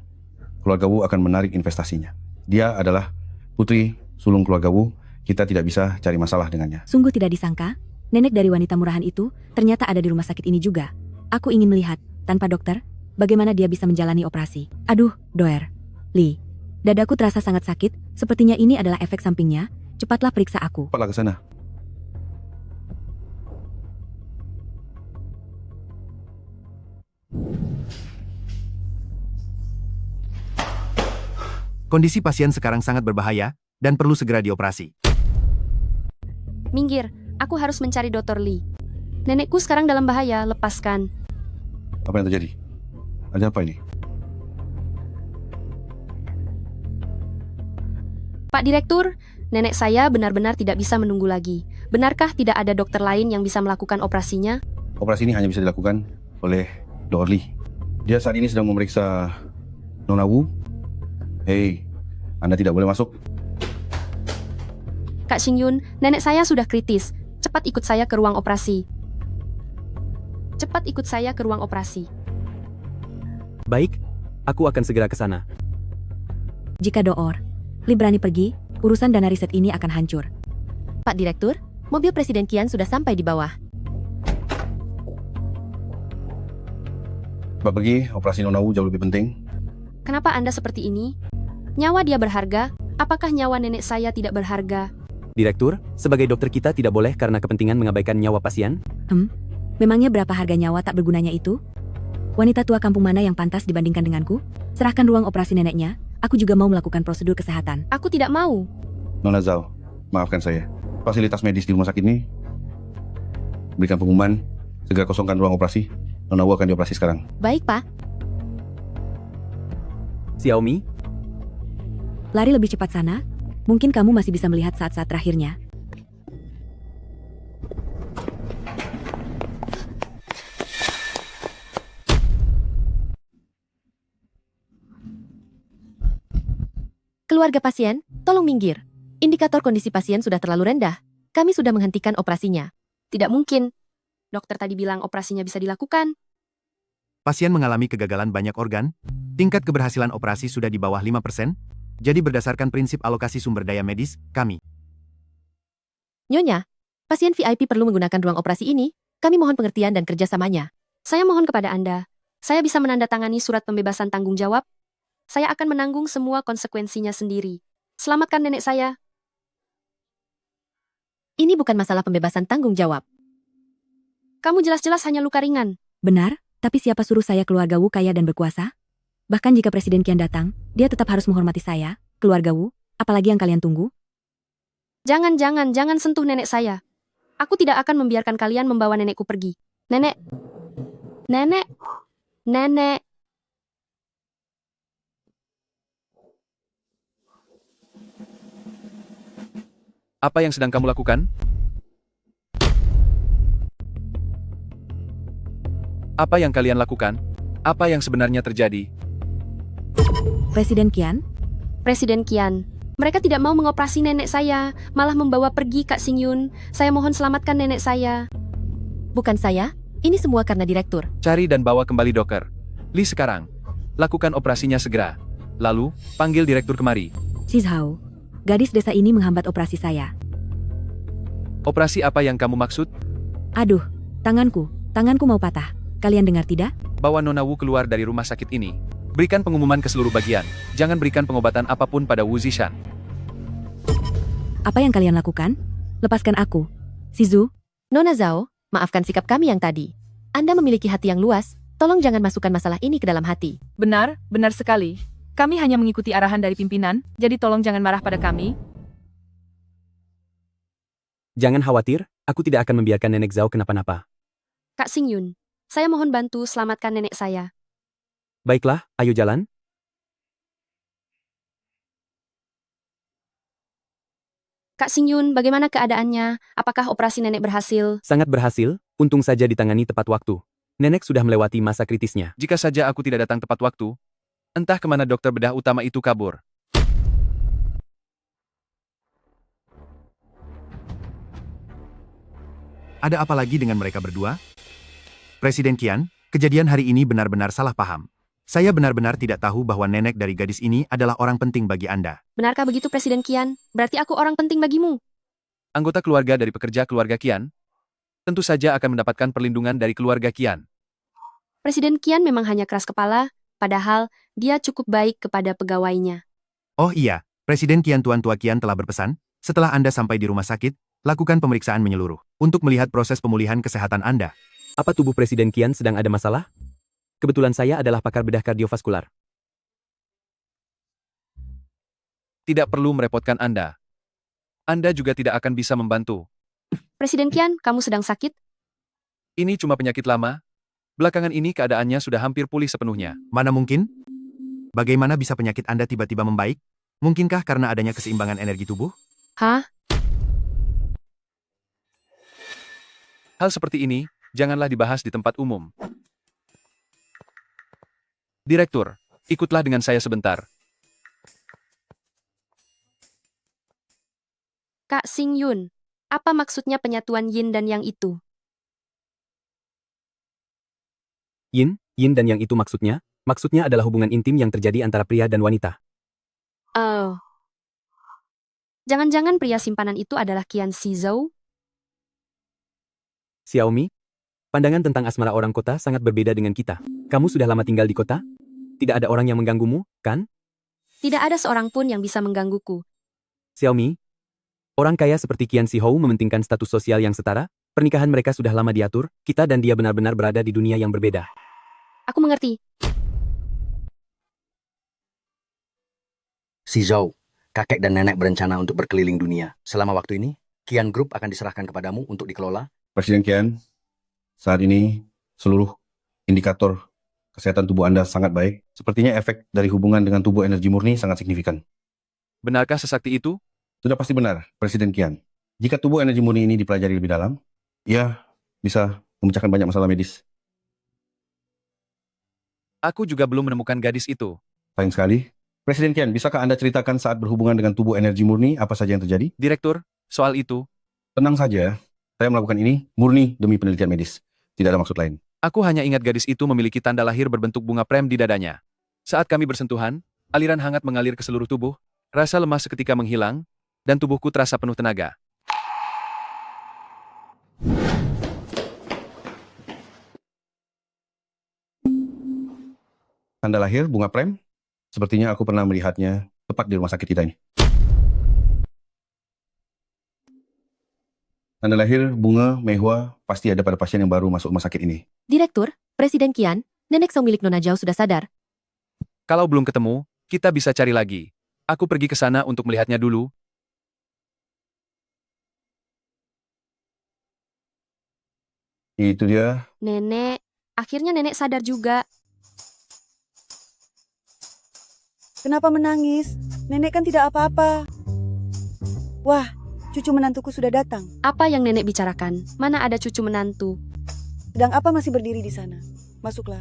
keluarga Wu akan menarik investasinya. Dia adalah putri sulung keluarga Wu, kita tidak bisa cari masalah dengannya. Sungguh tidak disangka, nenek dari wanita murahan itu ternyata ada di rumah sakit ini juga. Aku ingin melihat, tanpa dokter, bagaimana dia bisa menjalani operasi. Aduh, Doer. Lee. Dadaku terasa sangat sakit, sepertinya ini adalah efek sampingnya. Cepatlah periksa aku. Cepatlah ke sana. Kondisi pasien sekarang sangat berbahaya dan perlu segera dioperasi. Minggir, aku harus mencari Dr. Lee. Nenekku sekarang dalam bahaya, lepaskan. Apa yang terjadi? Ada apa ini? Pak Direktur, nenek saya benar-benar tidak bisa menunggu lagi. Benarkah tidak ada dokter lain yang bisa melakukan operasinya? Operasi ini hanya bisa dilakukan oleh Dr. Lee. Dia saat ini sedang memeriksa Nona Wu. Hei, Anda tidak boleh masuk. Kak Xingyun, nenek saya sudah kritis. Cepat ikut saya ke ruang operasi. Cepat ikut saya ke ruang operasi. Baik, aku akan segera ke sana. Jika Door, Lee berani pergi, urusan dana riset ini akan hancur. Pak Direktur, mobil Presiden Qian sudah sampai di bawah. Cepat pergi, operasi Nona Wu jauh lebih penting. Kenapa Anda seperti ini? Nyawa dia berharga, apakah nyawa nenek saya tidak berharga? Direktur, sebagai dokter kita tidak boleh karena kepentingan mengabaikan nyawa pasien? Memangnya berapa harga nyawa tak bergunanya itu? Wanita tua kampung mana yang pantas dibandingkan denganku? Serahkan ruang operasi neneknya, aku juga mau melakukan prosedur kesehatan. Aku tidak mau. Nona Zhao, maafkan saya. Fasilitas medis di rumah sakit ini berikan pengumuman, segera kosongkan ruang operasi. Nona Wu akan dioperasi sekarang. Baik, Pak. Xiaomi, Lari lebih cepat sana, mungkin kamu masih bisa melihat saat-saat terakhirnya. Keluarga pasien, tolong minggir. Indikator kondisi pasien sudah terlalu rendah. Kami sudah menghentikan operasinya. Tidak mungkin. Dokter tadi bilang operasinya bisa dilakukan. Pasien mengalami kegagalan banyak organ, tingkat keberhasilan operasi sudah di bawah 5%, jadi berdasarkan prinsip alokasi sumber daya medis, kami. Nyonya, pasien VIP perlu menggunakan ruang operasi ini. Kami mohon pengertian dan kerjasamanya. Saya mohon kepada Anda. Saya bisa menandatangani surat pembebasan tanggung jawab. Saya akan menanggung semua konsekuensinya sendiri. Selamatkan nenek saya. Ini bukan masalah pembebasan tanggung jawab. Kamu jelas-jelas hanya luka ringan. Benar, tapi siapa suruh saya keluarga Wu kaya dan berkuasa? Bahkan jika Presiden Qian datang, dia tetap harus menghormati saya, keluarga Wu, apalagi yang kalian tunggu. Jangan sentuh nenek saya. Aku tidak akan membiarkan kalian membawa nenekku pergi. Nenek. Apa yang sedang kamu lakukan? Apa yang kalian lakukan? Apa yang sebenarnya terjadi? Presiden Qian? Presiden Qian, mereka tidak mau mengoperasi nenek saya, malah membawa pergi Kak Xingyun. Saya mohon selamatkan nenek saya. Bukan saya, ini semua karena direktur. Cari dan bawa kembali dokter. Lee sekarang. Lakukan operasinya segera. Lalu, panggil direktur kemari. Zhao, gadis desa ini menghambat operasi saya. Operasi apa yang kamu maksud? Aduh, tanganku mau patah. Kalian dengar tidak? Bawa Nona Wu keluar dari rumah sakit ini. Berikan pengumuman ke seluruh bagian. Jangan berikan pengobatan apapun pada Wu Zishan. Apa yang kalian lakukan? Lepaskan aku. Shizu. Nona Zhao, maafkan sikap kami yang tadi. Anda memiliki hati yang luas, tolong jangan masukkan masalah ini ke dalam hati. Benar sekali. Kami hanya mengikuti arahan dari pimpinan, jadi tolong jangan marah pada kami. jangan khawatir, aku tidak akan membiarkan Nenek Zhao kenapa-napa. Kak Xingyun, saya mohon bantu selamatkan nenek saya. Baiklah, ayo jalan. Kak Xingyun, bagaimana keadaannya? Apakah operasi nenek berhasil? Sangat berhasil, untung saja ditangani tepat waktu. Nenek sudah melewati masa kritisnya. Jika saja aku tidak datang tepat waktu, entah kemana dokter bedah utama itu kabur. Ada apa lagi dengan mereka berdua? Presiden Qian, kejadian hari ini benar-benar salah paham. Saya benar-benar tidak tahu bahwa nenek dari gadis ini adalah orang penting bagi Anda. Benarkah begitu Presiden Qian? Berarti aku orang penting bagimu. Anggota keluarga dari pekerja keluarga Qian tentu saja akan mendapatkan perlindungan dari keluarga Qian. Presiden Qian memang hanya keras kepala, padahal dia cukup baik kepada pegawainya. Oh iya, Presiden Qian Tuan Tua Qian telah berpesan, setelah Anda sampai di rumah sakit, lakukan pemeriksaan menyeluruh untuk melihat proses pemulihan kesehatan Anda. Apa tubuh Presiden Qian sedang ada masalah? Kebetulan saya adalah pakar bedah kardiovaskular. Tidak perlu merepotkan Anda. Anda juga tidak akan bisa membantu. Presiden Qian, kamu sedang sakit? Ini cuma penyakit lama. Belakangan ini keadaannya sudah hampir pulih sepenuhnya. Mana mungkin? Bagaimana bisa penyakit Anda tiba-tiba membaik? Mungkinkah karena adanya keseimbangan energi tubuh? Hah? Hal seperti ini, janganlah dibahas di tempat umum. Direktur, ikutlah dengan saya sebentar. Kak Xing Yun, apa maksudnya penyatuan yin dan yang itu? Yin dan yang itu maksudnya adalah hubungan intim yang terjadi antara pria dan wanita. Oh. Jangan-jangan pria simpanan itu adalah Qian Shizhou? Xiaomi, pandangan tentang asmara orang kota sangat berbeda dengan kita. Kamu sudah lama tinggal di kota? Tidak ada orang yang mengganggumu, kan? Tidak ada seorang pun yang bisa menggangguku. Xiaomi, orang kaya seperti Qian Shihou mementingkan status sosial yang setara. Pernikahan mereka sudah lama diatur, kita dan dia benar-benar berada di dunia yang berbeda. Aku mengerti. Shizhou, kakek dan nenek berencana untuk berkeliling dunia. Selama waktu ini, Qian Group akan diserahkan kepadamu untuk dikelola. Presiden Qian, saat ini seluruh indikator kesehatan tubuh Anda sangat baik. Sepertinya efek dari hubungan dengan tubuh energi murni sangat signifikan. Benarkah sesakti itu? Sudah pasti benar, Presiden Qian. Jika tubuh energi murni ini dipelajari lebih dalam, ia bisa memecahkan banyak masalah medis. Aku juga belum menemukan gadis itu. Sayang sekali. Presiden Qian, bisakah Anda ceritakan saat berhubungan dengan tubuh energi murni apa saja yang terjadi? Direktur, soal itu. Tenang saja, saya melakukan ini murni demi penelitian medis. Tidak ada maksud lain. Aku hanya ingat gadis itu memiliki tanda lahir berbentuk bunga prem di dadanya. Saat kami bersentuhan, aliran hangat mengalir ke seluruh tubuh, rasa lemas seketika menghilang, dan tubuhku terasa penuh tenaga. Tanda lahir bunga prem? Sepertinya aku pernah melihatnya tepat di rumah sakit kita ini. Tanda lahir bunga mehua pasti ada pada pasien yang baru masuk rumah sakit ini. Direktur, Presiden Qian, nenek Song milik Nona Zhao sudah sadar. Kalau belum ketemu, kita bisa cari lagi. Aku pergi ke sana untuk melihatnya dulu. Itu dia. Nenek, akhirnya nenek sadar juga. Kenapa menangis? Nenek kan tidak apa-apa. Wah, cucu menantuku sudah datang. Apa yang nenek bicarakan? Mana ada cucu menantu? Sedang apa masih berdiri di sana? Masuklah.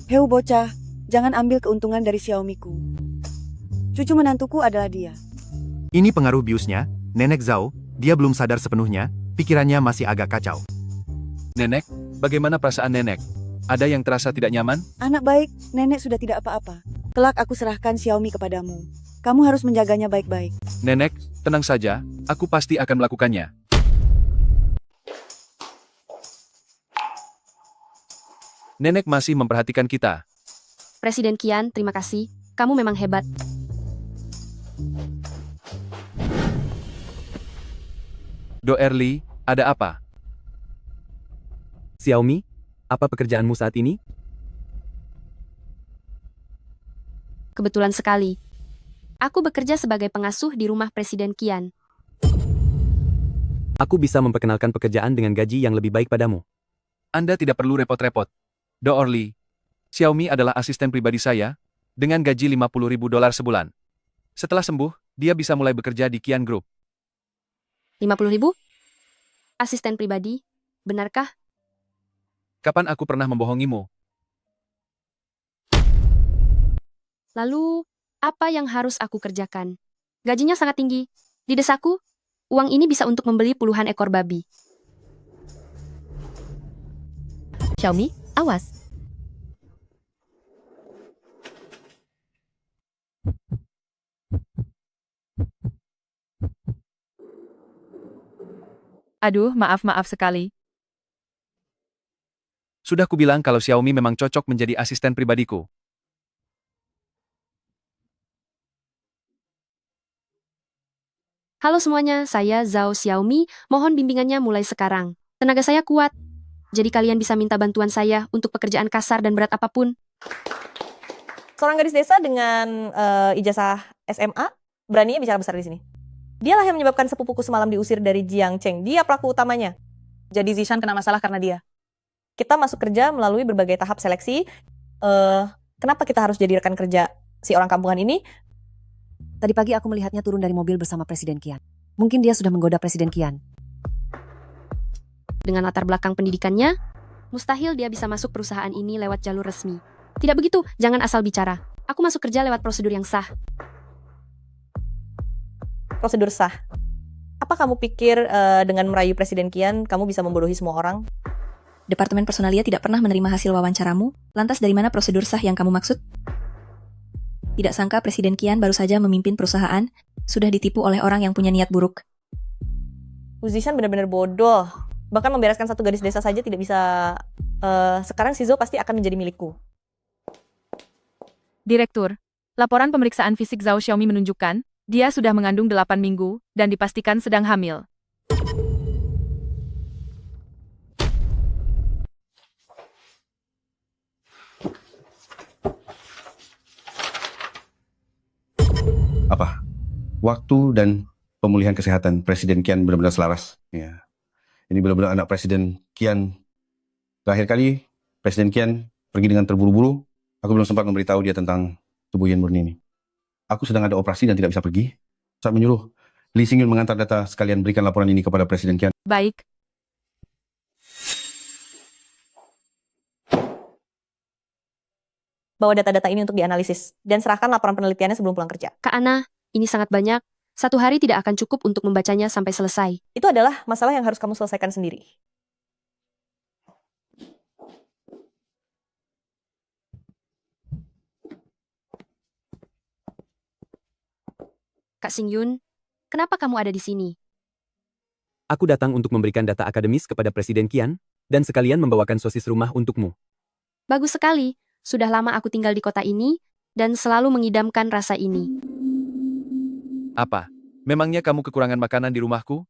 Heu bocah, jangan ambil keuntungan dari Xiaomiku. Cucu menantuku adalah dia. Ini pengaruh biusnya, Nenek Zhao, dia belum sadar sepenuhnya, pikirannya masih agak kacau. Nenek, bagaimana perasaan nenek? Ada yang terasa tidak nyaman? Anak baik, nenek sudah tidak apa-apa. Kelak aku serahkan Xiaomi kepadamu. Kamu harus menjaganya baik-baik. Nenek, tenang saja, aku pasti akan melakukannya. Nenek masih memperhatikan kita. Presiden Qian, terima kasih. Kamu memang hebat. Do Erli, ada apa? Xiaomi, apa pekerjaanmu saat ini? Kebetulan sekali. Aku bekerja sebagai pengasuh di rumah Presiden Qian. Aku bisa memperkenalkan pekerjaan dengan gaji yang lebih baik padamu. Anda tidak perlu repot-repot. Do Orly, Xiaomi adalah asisten pribadi saya, dengan gaji $50.000 sebulan. Setelah sembuh, dia bisa mulai bekerja di Qian Group. 50.000? Asisten pribadi? Benarkah? Kapan aku pernah membohongimu? Lalu, apa yang harus aku kerjakan? Gajinya sangat tinggi. Di desaku, uang ini bisa untuk membeli puluhan ekor babi. Xiaomi, awas. Aduh, maaf sekali. Sudah kubilang kalau Xiaomi memang cocok menjadi asisten pribadiku. Halo semuanya, saya Zhao Xiaomi, mohon bimbingannya mulai sekarang. Tenaga saya kuat, jadi kalian bisa minta bantuan saya untuk pekerjaan kasar dan berat apapun. Seorang gadis desa dengan ijazah SMA beraninya bicara besar di sini. Dialah yang menyebabkan sepupuku semalam diusir dari Jiangcheng. Dia pelaku utamanya. Jadi Zishan kena masalah karena dia. Kita masuk kerja melalui berbagai tahap seleksi. Kenapa kita harus jadi rekan kerja si orang kampungan ini? Tadi pagi aku melihatnya turun dari mobil bersama Presiden Qian. Mungkin dia sudah menggoda Presiden Qian. Dengan latar belakang pendidikannya, mustahil dia bisa masuk perusahaan ini lewat jalur resmi. Tidak begitu, jangan asal bicara. Aku masuk kerja lewat prosedur yang sah. Prosedur sah. Apa kamu pikir dengan merayu Presiden Qian, kamu bisa membodohi semua orang? Departemen Personalia tidak pernah menerima hasil wawancaramu. Lantas dari mana prosedur sah yang kamu maksud? Tidak sangka Presiden Qian baru saja memimpin perusahaan, sudah ditipu oleh orang yang punya niat buruk. Zishan benar-benar bodoh. Bahkan membereskan satu gadis desa saja tidak bisa. Sekarang Shizuo pasti akan menjadi milikku. Direktur, laporan pemeriksaan fisik Zhao Xiaomi menunjukkan, dia sudah mengandung 8 minggu, dan dipastikan sedang hamil. Apa? Waktu dan pemulihan kesehatan Presiden Qian benar-benar selaras. Ya. Ini benar-benar anak Presiden Qian. Terakhir kali Presiden Qian pergi dengan terburu-buru. Aku belum sempat memberitahu dia tentang tubuh Yin murni ini. Aku sedang ada operasi dan tidak bisa pergi. Saat menyuruh Li Xingyun mengantar data sekalian berikan laporan ini kepada Presiden Qian. Baik. Bawa data-data ini untuk dianalisis, dan serahkan laporan penelitiannya sebelum pulang kerja. Kak Ana, ini sangat banyak. 1 hari tidak akan cukup untuk membacanya sampai selesai. Itu adalah masalah yang harus kamu selesaikan sendiri. Kak Xingyun, kenapa kamu ada di sini? Aku datang untuk memberikan data akademis kepada Presiden Qian, dan sekalian membawakan sosis rumah untukmu. Bagus sekali. Sudah lama aku tinggal di kota ini, dan selalu mengidamkan rasa ini. Apa? Memangnya kamu kekurangan makanan di rumahku?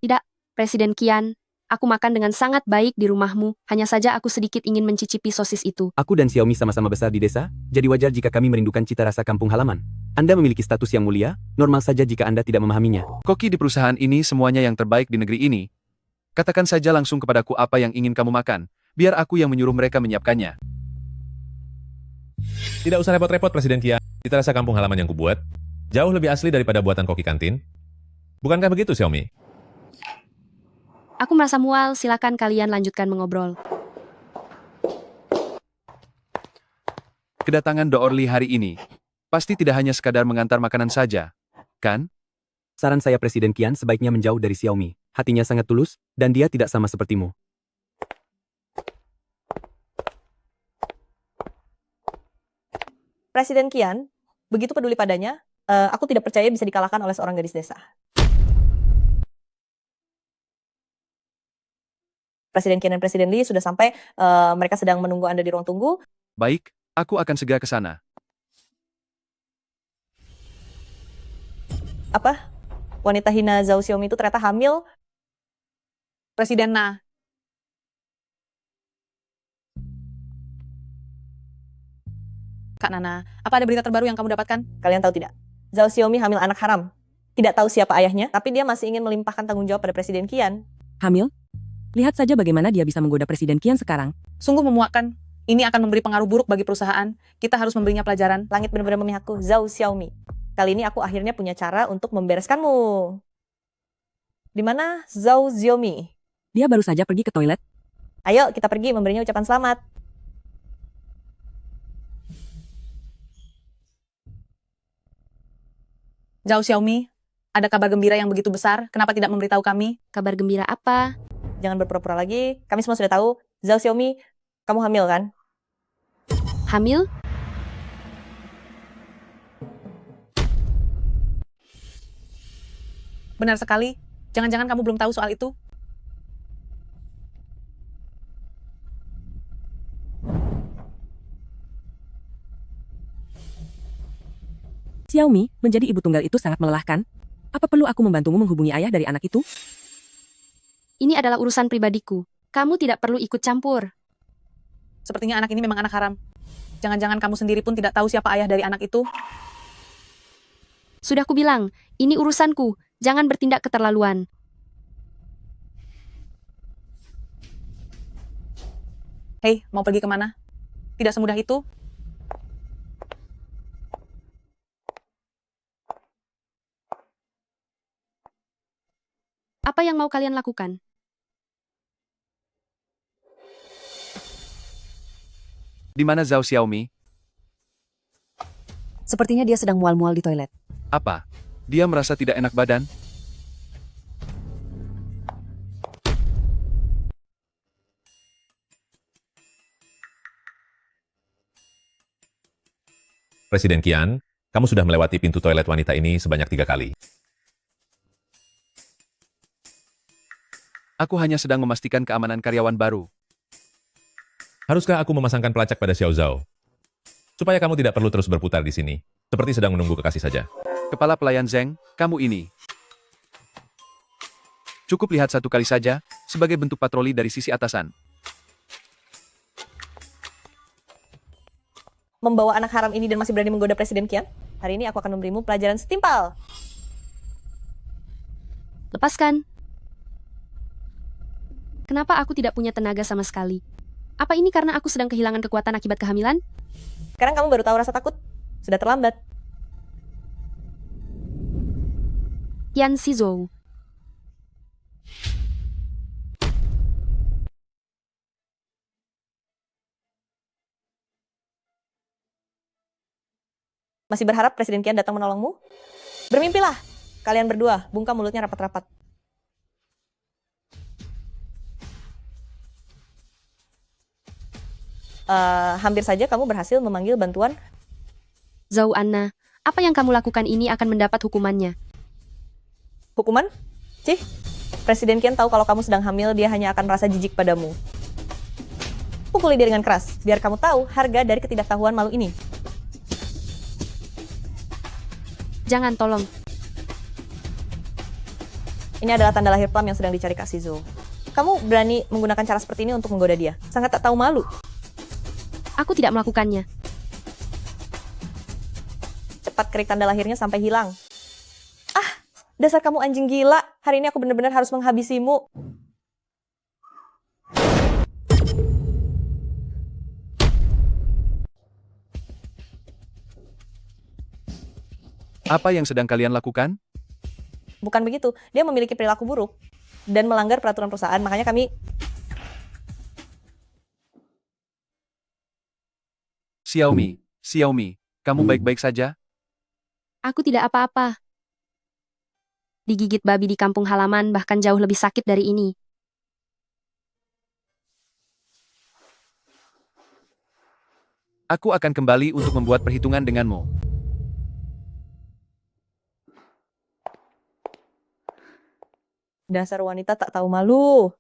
Tidak, Presiden Qian. Aku makan dengan sangat baik di rumahmu, hanya saja aku sedikit ingin mencicipi sosis itu. Aku dan Xiaomi sama-sama besar di desa, jadi wajar jika kami merindukan cita rasa kampung halaman. Anda memiliki status yang mulia, normal saja jika Anda tidak memahaminya. Koki di perusahaan ini semuanya yang terbaik di negeri ini. Katakan saja langsung kepadaku apa yang ingin kamu makan, biar aku yang menyuruh mereka menyiapkannya. Tidak usah repot-repot, Presiden Qian. Cita rasa kampung halaman yang kubuat jauh lebih asli daripada buatan koki kantin. Bukankah begitu, Xiaomi? Aku merasa mual, silakan kalian lanjutkan mengobrol. Kedatangan Doorli hari ini pasti tidak hanya sekadar mengantar makanan saja, kan? Saran saya Presiden Qian sebaiknya menjauh dari Xiaomi. Hatinya sangat tulus, dan dia tidak sama sepertimu. Presiden Qian, begitu peduli padanya, aku tidak percaya bisa dikalahkan oleh seorang gadis desa. Presiden Qian dan Presiden Li sudah sampai, mereka sedang menunggu Anda di ruang tunggu. Baik, aku akan segera ke sana. Apa? Wanita hina Zhao Xiaomi itu ternyata hamil. Presiden Na. Kak Nana, apa ada berita terbaru yang kamu dapatkan? Kalian tahu tidak? Zhao Xiaomi hamil anak haram. Tidak tahu siapa ayahnya, tapi dia masih ingin melimpahkan tanggung jawab pada Presiden Qian. Hamil? Lihat saja bagaimana dia bisa menggoda Presiden Qian sekarang. Sungguh memuakkan. Ini akan memberi pengaruh buruk bagi perusahaan. Kita harus memberinya pelajaran. Langit benar-benar memihakku, Zhao Xiaomi. Kali ini aku akhirnya punya cara untuk membereskanmu. Di mana Zhao Xiaomi? Dia baru saja pergi ke toilet. Ayo, kita pergi memberinya ucapan selamat. Zhao Xiaomi, ada kabar gembira yang begitu besar. Kenapa tidak memberitahu kami? Kabar gembira apa? Jangan berpura-pura lagi. Kami semua sudah tahu. Zhao Xiaomi, kamu hamil kan? Hamil? Benar sekali. Jangan-jangan kamu belum tahu soal itu? Xiaomi, menjadi ibu tunggal itu sangat melelahkan. Apa perlu aku membantumu menghubungi ayah dari anak itu? Ini adalah urusan pribadiku. Kamu tidak perlu ikut campur. Sepertinya anak ini memang anak haram. Jangan-jangan kamu sendiri pun tidak tahu siapa ayah dari anak itu? Sudah kubilang, ini urusanku, jangan bertindak keterlaluan. Hei, mau pergi kemana? Tidak semudah itu. Apa yang mau kalian lakukan? Di mana Zhao Xiaomi? Sepertinya dia sedang mual-mual di toilet. Apa? Dia merasa tidak enak badan? Presiden Qian, kamu sudah melewati pintu toilet wanita ini sebanyak 3 kali. Aku hanya sedang memastikan keamanan karyawan baru. Haruskah aku memasangkan pelacak pada Xiao Zhao? Supaya kamu tidak perlu terus berputar di sini, seperti sedang menunggu kekasih saja. Kepala pelayan Zeng, kamu ini. Cukup lihat satu kali saja, sebagai bentuk patroli dari sisi atasan. Membawa anak haram ini dan masih berani menggoda Presiden Qian? Hari ini aku akan memberimu pelajaran setimpal. Lepaskan. Kenapa aku tidak punya tenaga sama sekali? Apa ini karena aku sedang kehilangan kekuatan akibat kehamilan? Sekarang kamu baru tahu rasa takut? Sudah terlambat. Qian Shizhou. Masih berharap Presiden Qian datang menolongmu? Bermimpilah. Kalian berdua, bungkam mulutnya rapat-rapat. Hampir saja kamu berhasil memanggil bantuan. Zhao Anna, apa yang kamu lakukan ini akan mendapat hukumannya. Hukuman? Cih, Presiden Qian tahu kalau kamu sedang hamil, dia hanya akan merasa jijik padamu. Pukuli dia dengan keras, biar kamu tahu harga dari ketidaktahuan malu ini. Jangan, tolong. Ini adalah tanda lahir Plum yang sedang dicari Kak Shizhou. Kamu berani menggunakan cara seperti ini untuk menggoda dia. Sangat tak tahu malu. Aku tidak melakukannya. Cepat kerik tanda lahirnya sampai hilang. Ah, dasar kamu anjing gila. Hari ini aku benar-benar harus menghabisimu. Apa yang sedang kalian lakukan? Bukan begitu, dia memiliki perilaku buruk dan melanggar peraturan perusahaan, makanya kami... Xiaomi, kamu baik-baik saja? Aku tidak apa-apa. Digigit babi di kampung halaman bahkan jauh lebih sakit dari ini. Aku akan kembali untuk membuat perhitungan denganmu. Dasar wanita tak tahu malu.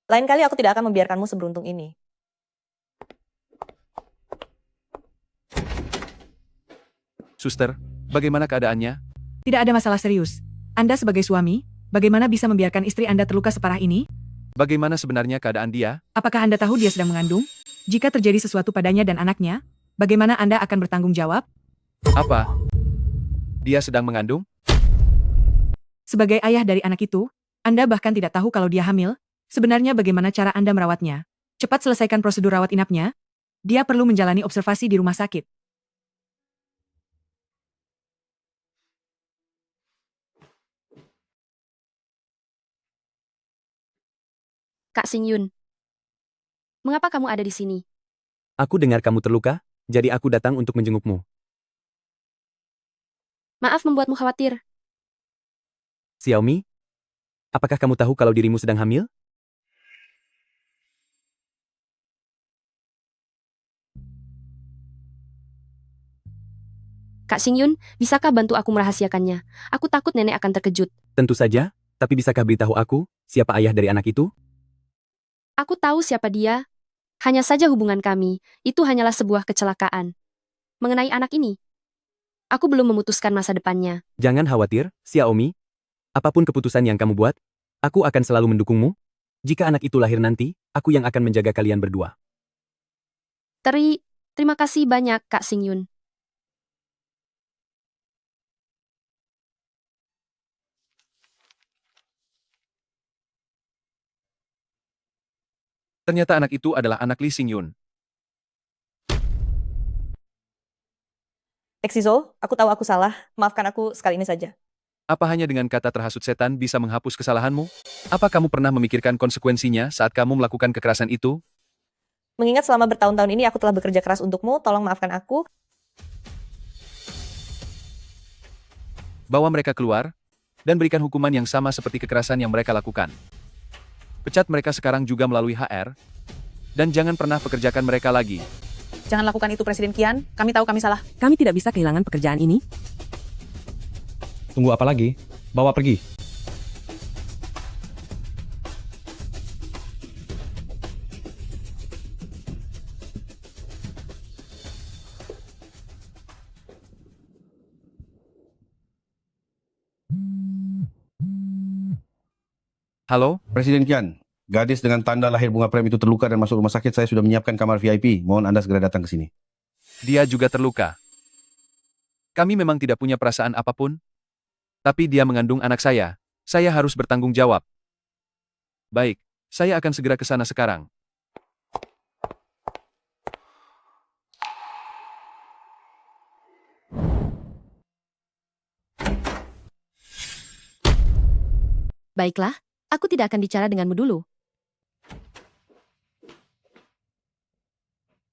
Lain kali aku tidak akan membiarkanmu seberuntung ini. Suster, bagaimana keadaannya? Tidak ada masalah serius. Anda sebagai suami, bagaimana bisa membiarkan istri Anda terluka separah ini? Bagaimana sebenarnya keadaan dia? Apakah Anda tahu dia sedang mengandung? Jika terjadi sesuatu padanya dan anaknya, bagaimana Anda akan bertanggung jawab? Apa? Dia sedang mengandung? Sebagai ayah dari anak itu, Anda bahkan tidak tahu kalau dia hamil. Sebenarnya bagaimana cara Anda merawatnya? Cepat selesaikan prosedur rawat inapnya. Dia perlu menjalani observasi di rumah sakit. Kak Xingyun, mengapa kamu ada di sini? Aku dengar kamu terluka, jadi aku datang untuk menjengukmu. Maaf membuatmu khawatir. Xiaomi, apakah kamu tahu kalau dirimu sedang hamil? Kak Xingyun, bisakah bantu aku merahasiakannya? Aku takut nenek akan terkejut. Tentu saja, tapi bisakah beritahu aku, siapa ayah dari anak itu? Aku tahu siapa dia. Hanya saja hubungan kami, itu hanyalah sebuah kecelakaan. Mengenai anak ini, aku belum memutuskan masa depannya. Jangan khawatir, Xiaomi. Apapun keputusan yang kamu buat, aku akan selalu mendukungmu. Jika anak itu lahir nanti, aku yang akan menjaga kalian berdua. Terima kasih banyak, Kak Xingyun. Ternyata anak itu adalah anak Lee Xingyun. Exizo, aku tahu aku salah. Maafkan aku sekali ini saja. Apa hanya dengan kata terhasut setan bisa menghapus kesalahanmu? Apa kamu pernah memikirkan konsekuensinya saat kamu melakukan kekerasan itu? Mengingat selama bertahun-tahun ini aku telah bekerja keras untukmu, tolong maafkan aku. Bawa mereka keluar, dan berikan hukuman yang sama seperti kekerasan yang mereka lakukan. Pecat mereka sekarang juga melalui HR, dan jangan pernah pekerjakan mereka lagi. Jangan lakukan itu, Presiden Qian. Kami tahu kami salah. Kami tidak bisa kehilangan pekerjaan ini. Tunggu apa lagi? Bawa pergi. Halo? Presiden Qian, gadis dengan tanda lahir bunga prem itu terluka dan masuk rumah sakit. Saya sudah menyiapkan kamar VIP. Mohon Anda segera datang ke sini. Dia juga terluka. Kami memang tidak punya perasaan apapun, tapi dia mengandung anak saya. Saya harus bertanggung jawab. Baik, saya akan segera ke sana sekarang. Baiklah, aku tidak akan bicara denganmu dulu.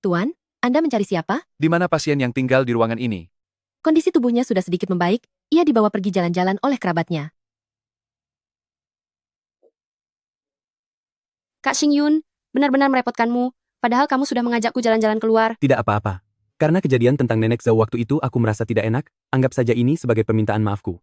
Tuan, Anda mencari siapa? Di mana pasien yang tinggal di ruangan ini? Kondisi tubuhnya sudah sedikit membaik, ia dibawa pergi jalan-jalan oleh kerabatnya. Kak Xingyun, benar-benar merepotkanmu, padahal kamu sudah mengajakku jalan-jalan keluar. Tidak apa-apa. Karena kejadian tentang nenek Zhao waktu itu aku merasa tidak enak, anggap saja ini sebagai permintaan maafku.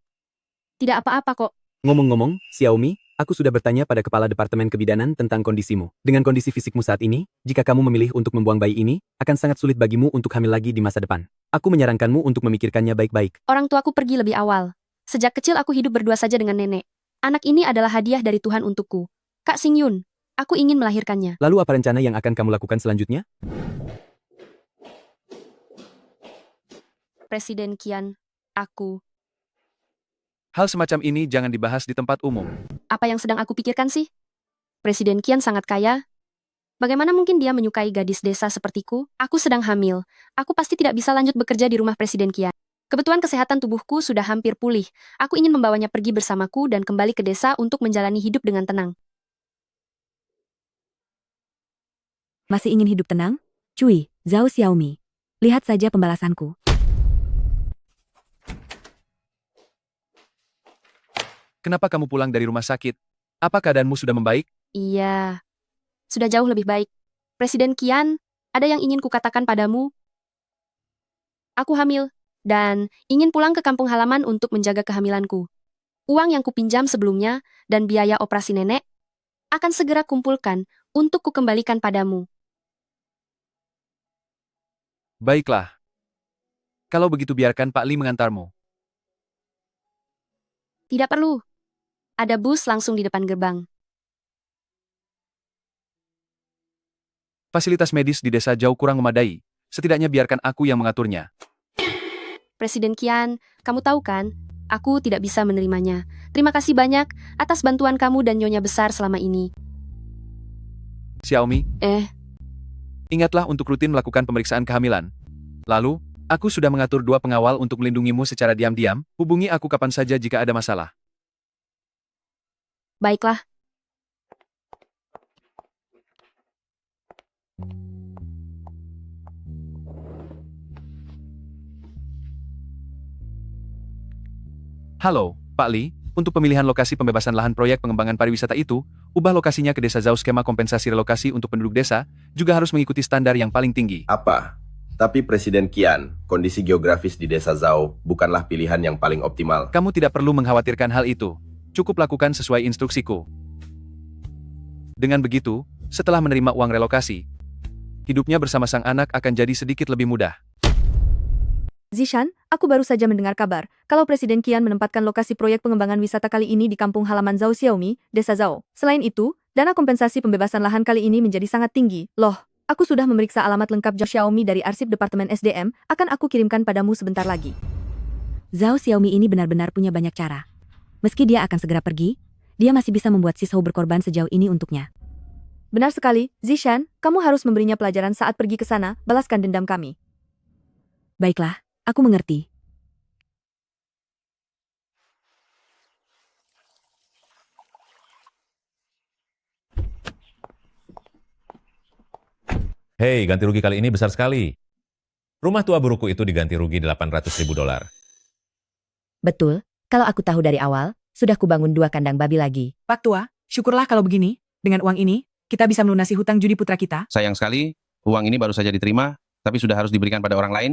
Tidak apa-apa kok. Ngomong-ngomong, Xiaomi, aku sudah bertanya pada Kepala Departemen Kebidanan tentang kondisimu. Dengan kondisi fisikmu saat ini, jika kamu memilih untuk membuang bayi ini, akan sangat sulit bagimu untuk hamil lagi di masa depan. Aku menyarankanmu untuk memikirkannya baik-baik. Orang tuaku pergi lebih awal. Sejak kecil aku hidup berdua saja dengan nenek. Anak ini adalah hadiah dari Tuhan untukku. Kak Xingyun, aku ingin melahirkannya. Lalu apa rencana yang akan kamu lakukan selanjutnya? Presiden Qian, aku. Hal semacam ini jangan dibahas di tempat umum. Apa yang sedang aku pikirkan sih? Presiden Qian sangat kaya. Bagaimana mungkin dia menyukai gadis desa sepertiku? Aku sedang hamil. Aku pasti tidak bisa lanjut bekerja di rumah Presiden Qian. Kebutuhan kesehatan tubuhku sudah hampir pulih. Aku ingin membawanya pergi bersamaku dan kembali ke desa untuk menjalani hidup dengan tenang. Masih ingin hidup tenang? Cui, Zhao Xiaomi. Lihat saja pembalasanku. Kenapa kamu pulang dari rumah sakit? Apa keadaanmu sudah membaik? Iya, sudah jauh lebih baik. Presiden Qian, ada yang ingin kukatakan padamu? Aku hamil, dan ingin pulang ke kampung halaman untuk menjaga kehamilanku. Uang yang kupinjam sebelumnya dan biaya operasi nenek akan segera kumpulkan untuk kukembalikan padamu. Baiklah. Kalau begitu biarkan Pak Li mengantarmu. Tidak perlu. Ada bus langsung di depan gerbang. Fasilitas medis di desa jauh kurang memadai. Setidaknya biarkan aku yang mengaturnya. Presiden Qian, kamu tahu kan, aku tidak bisa menerimanya. Terima kasih banyak atas bantuan kamu dan nyonya besar selama ini. Xiaomi, ingatlah untuk rutin melakukan pemeriksaan kehamilan. Lalu, aku sudah mengatur 2 pengawal untuk melindungimu secara diam-diam. Hubungi aku kapan saja jika ada masalah. Baiklah. Halo, Pak Li. Untuk pemilihan lokasi pembebasan lahan proyek pengembangan pariwisata itu, ubah lokasinya ke desa Zhao. Skema kompensasi relokasi untuk penduduk desa juga harus mengikuti standar yang paling tinggi. Apa? Tapi Presiden Qian, kondisi geografis di desa Zhao bukanlah pilihan yang paling optimal. Kamu tidak perlu mengkhawatirkan hal itu. Cukup lakukan sesuai instruksiku. Dengan begitu, setelah menerima uang relokasi, hidupnya bersama sang anak akan jadi sedikit lebih mudah. Zishan, aku baru saja mendengar kabar kalau Presiden Qian menempatkan lokasi proyek pengembangan wisata kali ini di kampung halaman Zhao Xiaomi, Desa Zhao. Selain itu, dana kompensasi pembebasan lahan kali ini menjadi sangat tinggi. Loh, aku sudah memeriksa alamat lengkap Zhao Xiaomi dari arsip Departemen SDM, akan aku kirimkan padamu sebentar lagi. Zhao Xiaomi ini benar-benar punya banyak cara. Meski dia akan segera pergi, dia masih bisa membuat Sishou berkorban sejauh ini untuknya. Benar sekali, Zishan, kamu harus memberinya pelajaran saat pergi ke sana, balaskan dendam kami. Baiklah, aku mengerti. Hei, ganti rugi kali ini besar sekali. Rumah tua buruku itu diganti rugi $800.000. Betul, kalau aku tahu dari awal, sudah kubangun 2 kandang babi lagi. Pak Tua, syukurlah kalau begini. Dengan uang ini, kita bisa melunasi hutang judi putra kita. Sayang sekali, uang ini baru saja diterima, tapi sudah harus diberikan pada orang lain.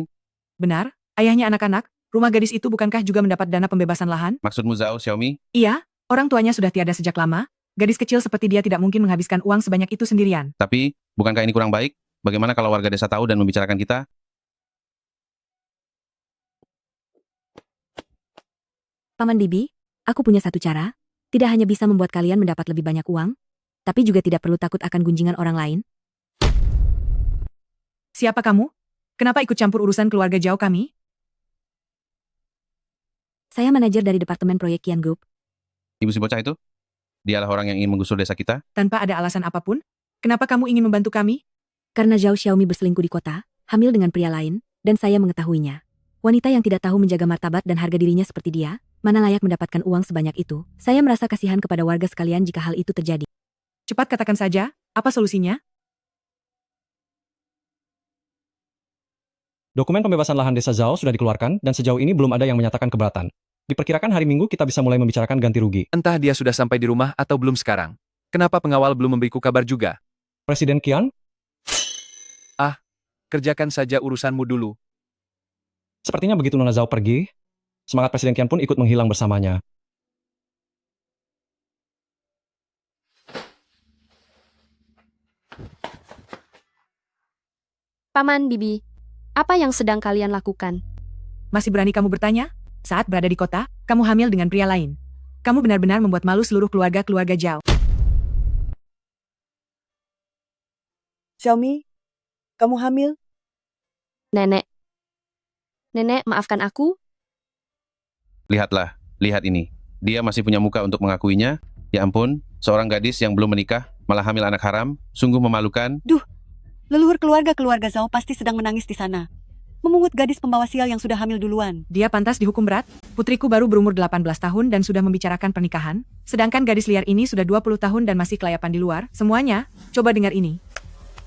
Benar, ayahnya anak-anak, rumah gadis itu bukankah juga mendapat dana pembebasan lahan? Maksudmu Zhao Xiaomi? Iya, orang tuanya sudah tiada sejak lama. Gadis kecil seperti dia tidak mungkin menghabiskan uang sebanyak itu sendirian. Tapi, bukankah ini kurang baik? Bagaimana kalau warga desa tahu dan membicarakan kita? Paman Bibi, aku punya satu cara. Tidak hanya bisa membuat kalian mendapat lebih banyak uang, tapi juga tidak perlu takut akan gunjingan orang lain. Siapa kamu? Kenapa ikut campur urusan keluarga jauh kami? Saya manajer dari Departemen Proyek Kian Group. Ibu si bocah itu? Dialah orang yang ingin menggusur desa kita? Tanpa ada alasan apapun? Kenapa kamu ingin membantu kami? Karena Zhao Xiaomi berselingkuh di kota, hamil dengan pria lain, dan saya mengetahuinya. Wanita yang tidak tahu menjaga martabat dan harga dirinya seperti dia, mana layak mendapatkan uang sebanyak itu. Saya merasa kasihan kepada warga sekalian jika hal itu terjadi. Cepat katakan saja, apa solusinya? Dokumen pembebasan lahan desa Zhao sudah dikeluarkan dan sejauh ini belum ada yang menyatakan keberatan. Diperkirakan hari Minggu kita bisa mulai membicarakan ganti rugi. Entah dia sudah sampai di rumah atau belum sekarang. Kenapa pengawal belum memberiku kabar juga? Presiden Qian? Kerjakan saja urusanmu dulu. Sepertinya begitu Nona Zhao pergi, semangat Presiden Qian pun ikut menghilang bersamanya. Paman Bibi, apa yang sedang kalian lakukan? Masih berani kamu bertanya? Saat berada di kota, kamu hamil dengan pria lain. Kamu benar-benar membuat malu seluruh keluarga Zhao. Xiaomi, kamu hamil? Nenek. Nenek, maafkan aku. Lihatlah, lihat ini. Dia masih punya muka untuk mengakuinya. Ya ampun, seorang gadis yang belum menikah, malah hamil anak haram, sungguh memalukan. Duh, leluhur keluarga Zhao pasti sedang menangis di sana. Memungut gadis pembawa sial yang sudah hamil duluan. Dia pantas dihukum berat. Putriku baru berumur 18 tahun dan sudah membicarakan pernikahan. Sedangkan gadis liar ini sudah 20 tahun dan masih kelayapan di luar. Semuanya, coba dengar ini.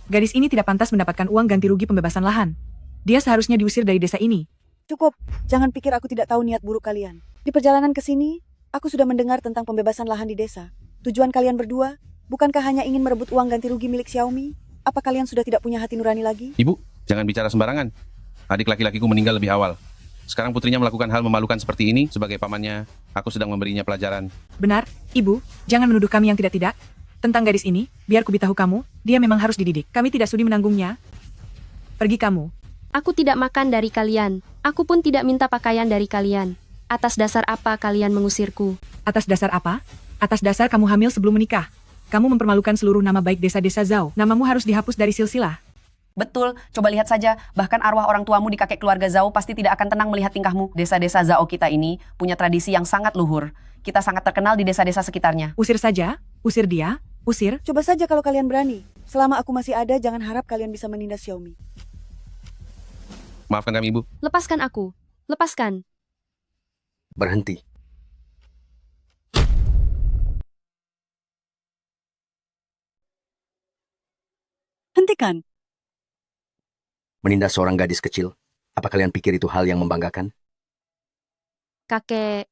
Gadis ini tidak pantas mendapatkan uang ganti rugi pembebasan lahan. Dia seharusnya diusir dari desa ini. Cukup, jangan pikir aku tidak tahu niat buruk kalian. Di perjalanan ke sini, aku sudah mendengar tentang pembebasan lahan di desa. Tujuan kalian berdua, bukankah hanya ingin merebut uang ganti rugi milik Xiaomi? Apa kalian sudah tidak punya hati nurani lagi? Ibu, jangan bicara sembarangan. Adik laki-lakiku meninggal lebih awal. Sekarang putrinya melakukan hal memalukan seperti ini. Sebagai pamannya, aku sedang memberinya pelajaran. Benar, Ibu, jangan menuduh kami yang tidak-tidak. Tentang gadis ini, biar kubitahu kamu, dia memang harus dididik. Kami tidak sudi menanggungnya. Pergi kamu. Aku tidak makan dari kalian. Aku pun tidak minta pakaian dari kalian. Atas dasar apa kalian mengusirku? Atas dasar apa? Atas dasar kamu hamil sebelum menikah. Kamu mempermalukan seluruh nama baik desa-desa Zhao. Namamu harus dihapus dari silsilah. Betul, coba lihat saja, bahkan arwah orang tuamu di kakek keluarga Zhao pasti tidak akan tenang melihat tingkahmu. Desa-desa Zhao kita ini punya tradisi yang sangat luhur. Kita sangat terkenal di desa-desa sekitarnya. Usir saja, usir dia, usir. Coba saja kalau kalian berani. Selama aku masih ada, jangan harap kalian bisa menindas Xiaomi. Maafkan kami, Ibu. Lepaskan aku. Lepaskan. Berhenti. Hentikan. Menindas seorang gadis kecil. Apa kalian pikir itu hal yang membanggakan? Kakek.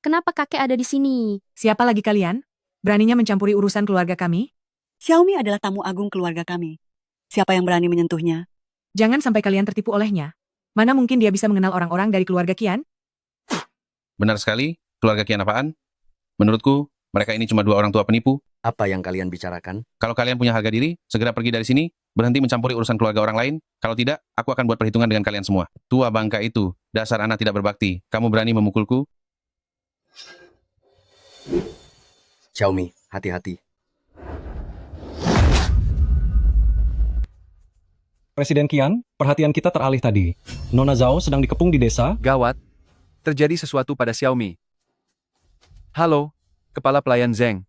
Kenapa kakek ada di sini? Siapa lagi kalian? Beraninya mencampuri urusan keluarga kami? Xiaomi adalah tamu agung keluarga kami. Siapa yang berani menyentuhnya? Jangan sampai kalian tertipu olehnya. Mana mungkin dia bisa mengenal orang-orang dari keluarga Qian? Benar sekali, keluarga Qian apaan? Menurutku, mereka ini cuma 2 orang tua penipu. Apa yang kalian bicarakan? Kalau kalian punya harga diri, segera pergi dari sini, berhenti mencampuri urusan keluarga orang lain. Kalau tidak, aku akan buat perhitungan dengan kalian semua. Tua bangka itu, dasar anak tidak berbakti. Kamu berani memukulku? Xiaomi, hati-hati. Presiden Qian, perhatian kita teralih tadi. Nona Zhao sedang dikepung di desa. Gawat. Terjadi sesuatu pada Xiaomi. Halo, Kepala Pelayan Zeng.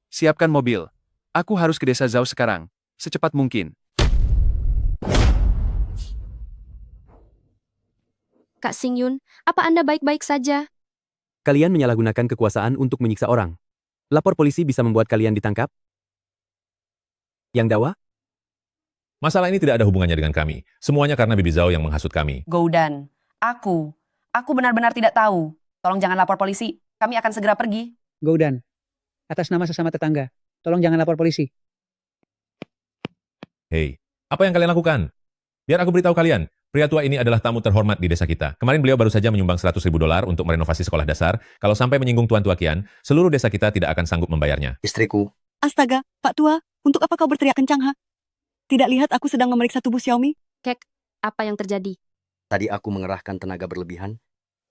Siapkan mobil. Aku harus ke desa Zhao sekarang. Secepat mungkin. Kak Xingyun, apa Anda baik-baik saja? Kalian menyalahgunakan kekuasaan untuk menyiksa orang. Lapor polisi bisa membuat kalian ditangkap? Yang Dawa? Masalah ini tidak ada hubungannya dengan kami. Semuanya karena Bibi Zhao yang menghasut kami. Goudan, aku benar-benar tidak tahu. Tolong jangan lapor polisi. Kami akan segera pergi. Goudan, atas nama sesama tetangga, tolong jangan lapor polisi. Hei, apa yang kalian lakukan? Biar aku beritahu kalian, pria tua ini adalah tamu terhormat di desa kita. Kemarin beliau baru saja menyumbang $100.000 untuk merenovasi sekolah dasar. Kalau sampai menyinggung Tuan Tua Qian, seluruh desa kita tidak akan sanggup membayarnya. Istriku. Astaga, Pak Tua, untuk apa kau berteriak kencang, ha? Tidak lihat aku sedang memeriksa tubuh Xiaomi? Kek, apa yang terjadi? Tadi aku mengerahkan tenaga berlebihan,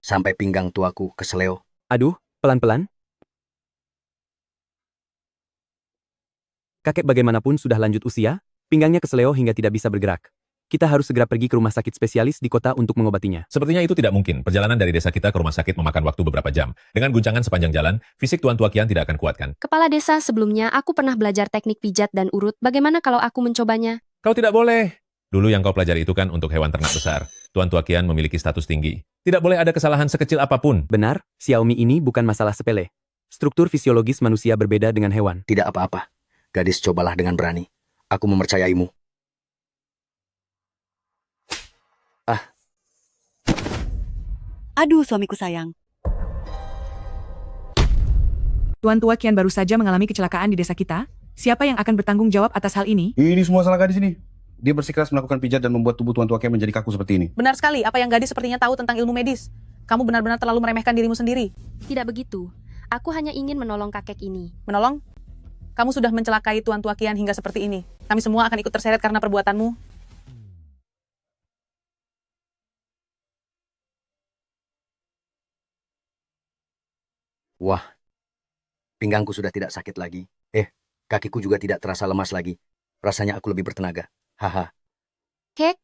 sampai pinggang tuaku keseleo. Aduh, pelan-pelan. Kakek bagaimanapun sudah lanjut usia, pinggangnya keseleo hingga tidak bisa bergerak. Kita harus segera pergi ke rumah sakit spesialis di kota untuk mengobatinya. Sepertinya itu tidak mungkin. Perjalanan dari desa kita ke rumah sakit memakan waktu beberapa jam. Dengan guncangan sepanjang jalan, fisik Tuan Tua Qian tidak akan kuatkan. Kepala desa, sebelumnya aku pernah belajar teknik pijat dan urut. Bagaimana kalau aku mencobanya? Kau tidak boleh. Dulu yang kau pelajari itu kan untuk hewan ternak besar. Tuan Tua Qian memiliki status tinggi. Tidak boleh ada kesalahan sekecil apapun. Benar, Xiaomi ini bukan masalah sepele. Struktur fisiologis manusia berbeda dengan hewan. Tidak apa-apa. Gadis, cobalah dengan berani. Aku mempercayaimu. Aduh, suamiku sayang. Tuan Tua Qian baru saja mengalami kecelakaan di desa kita. Siapa yang akan bertanggung jawab atas hal ini? Ini semua salah gadis ini. Dia bersikeras melakukan pijat dan membuat tubuh Tuan Tua Qian menjadi kaku seperti ini. Benar sekali, apa yang gadis sepertinya tahu tentang ilmu medis. Kamu benar-benar terlalu meremehkan dirimu sendiri. Tidak begitu. Aku hanya ingin menolong kakek ini. Menolong? Kamu sudah mencelakai Tuan Tua Qian hingga seperti ini. Kami semua akan ikut terseret karena perbuatanmu. Wah, pinggangku sudah tidak sakit lagi. Kakiku juga tidak terasa lemas lagi. Rasanya aku lebih bertenaga. Haha. Kek,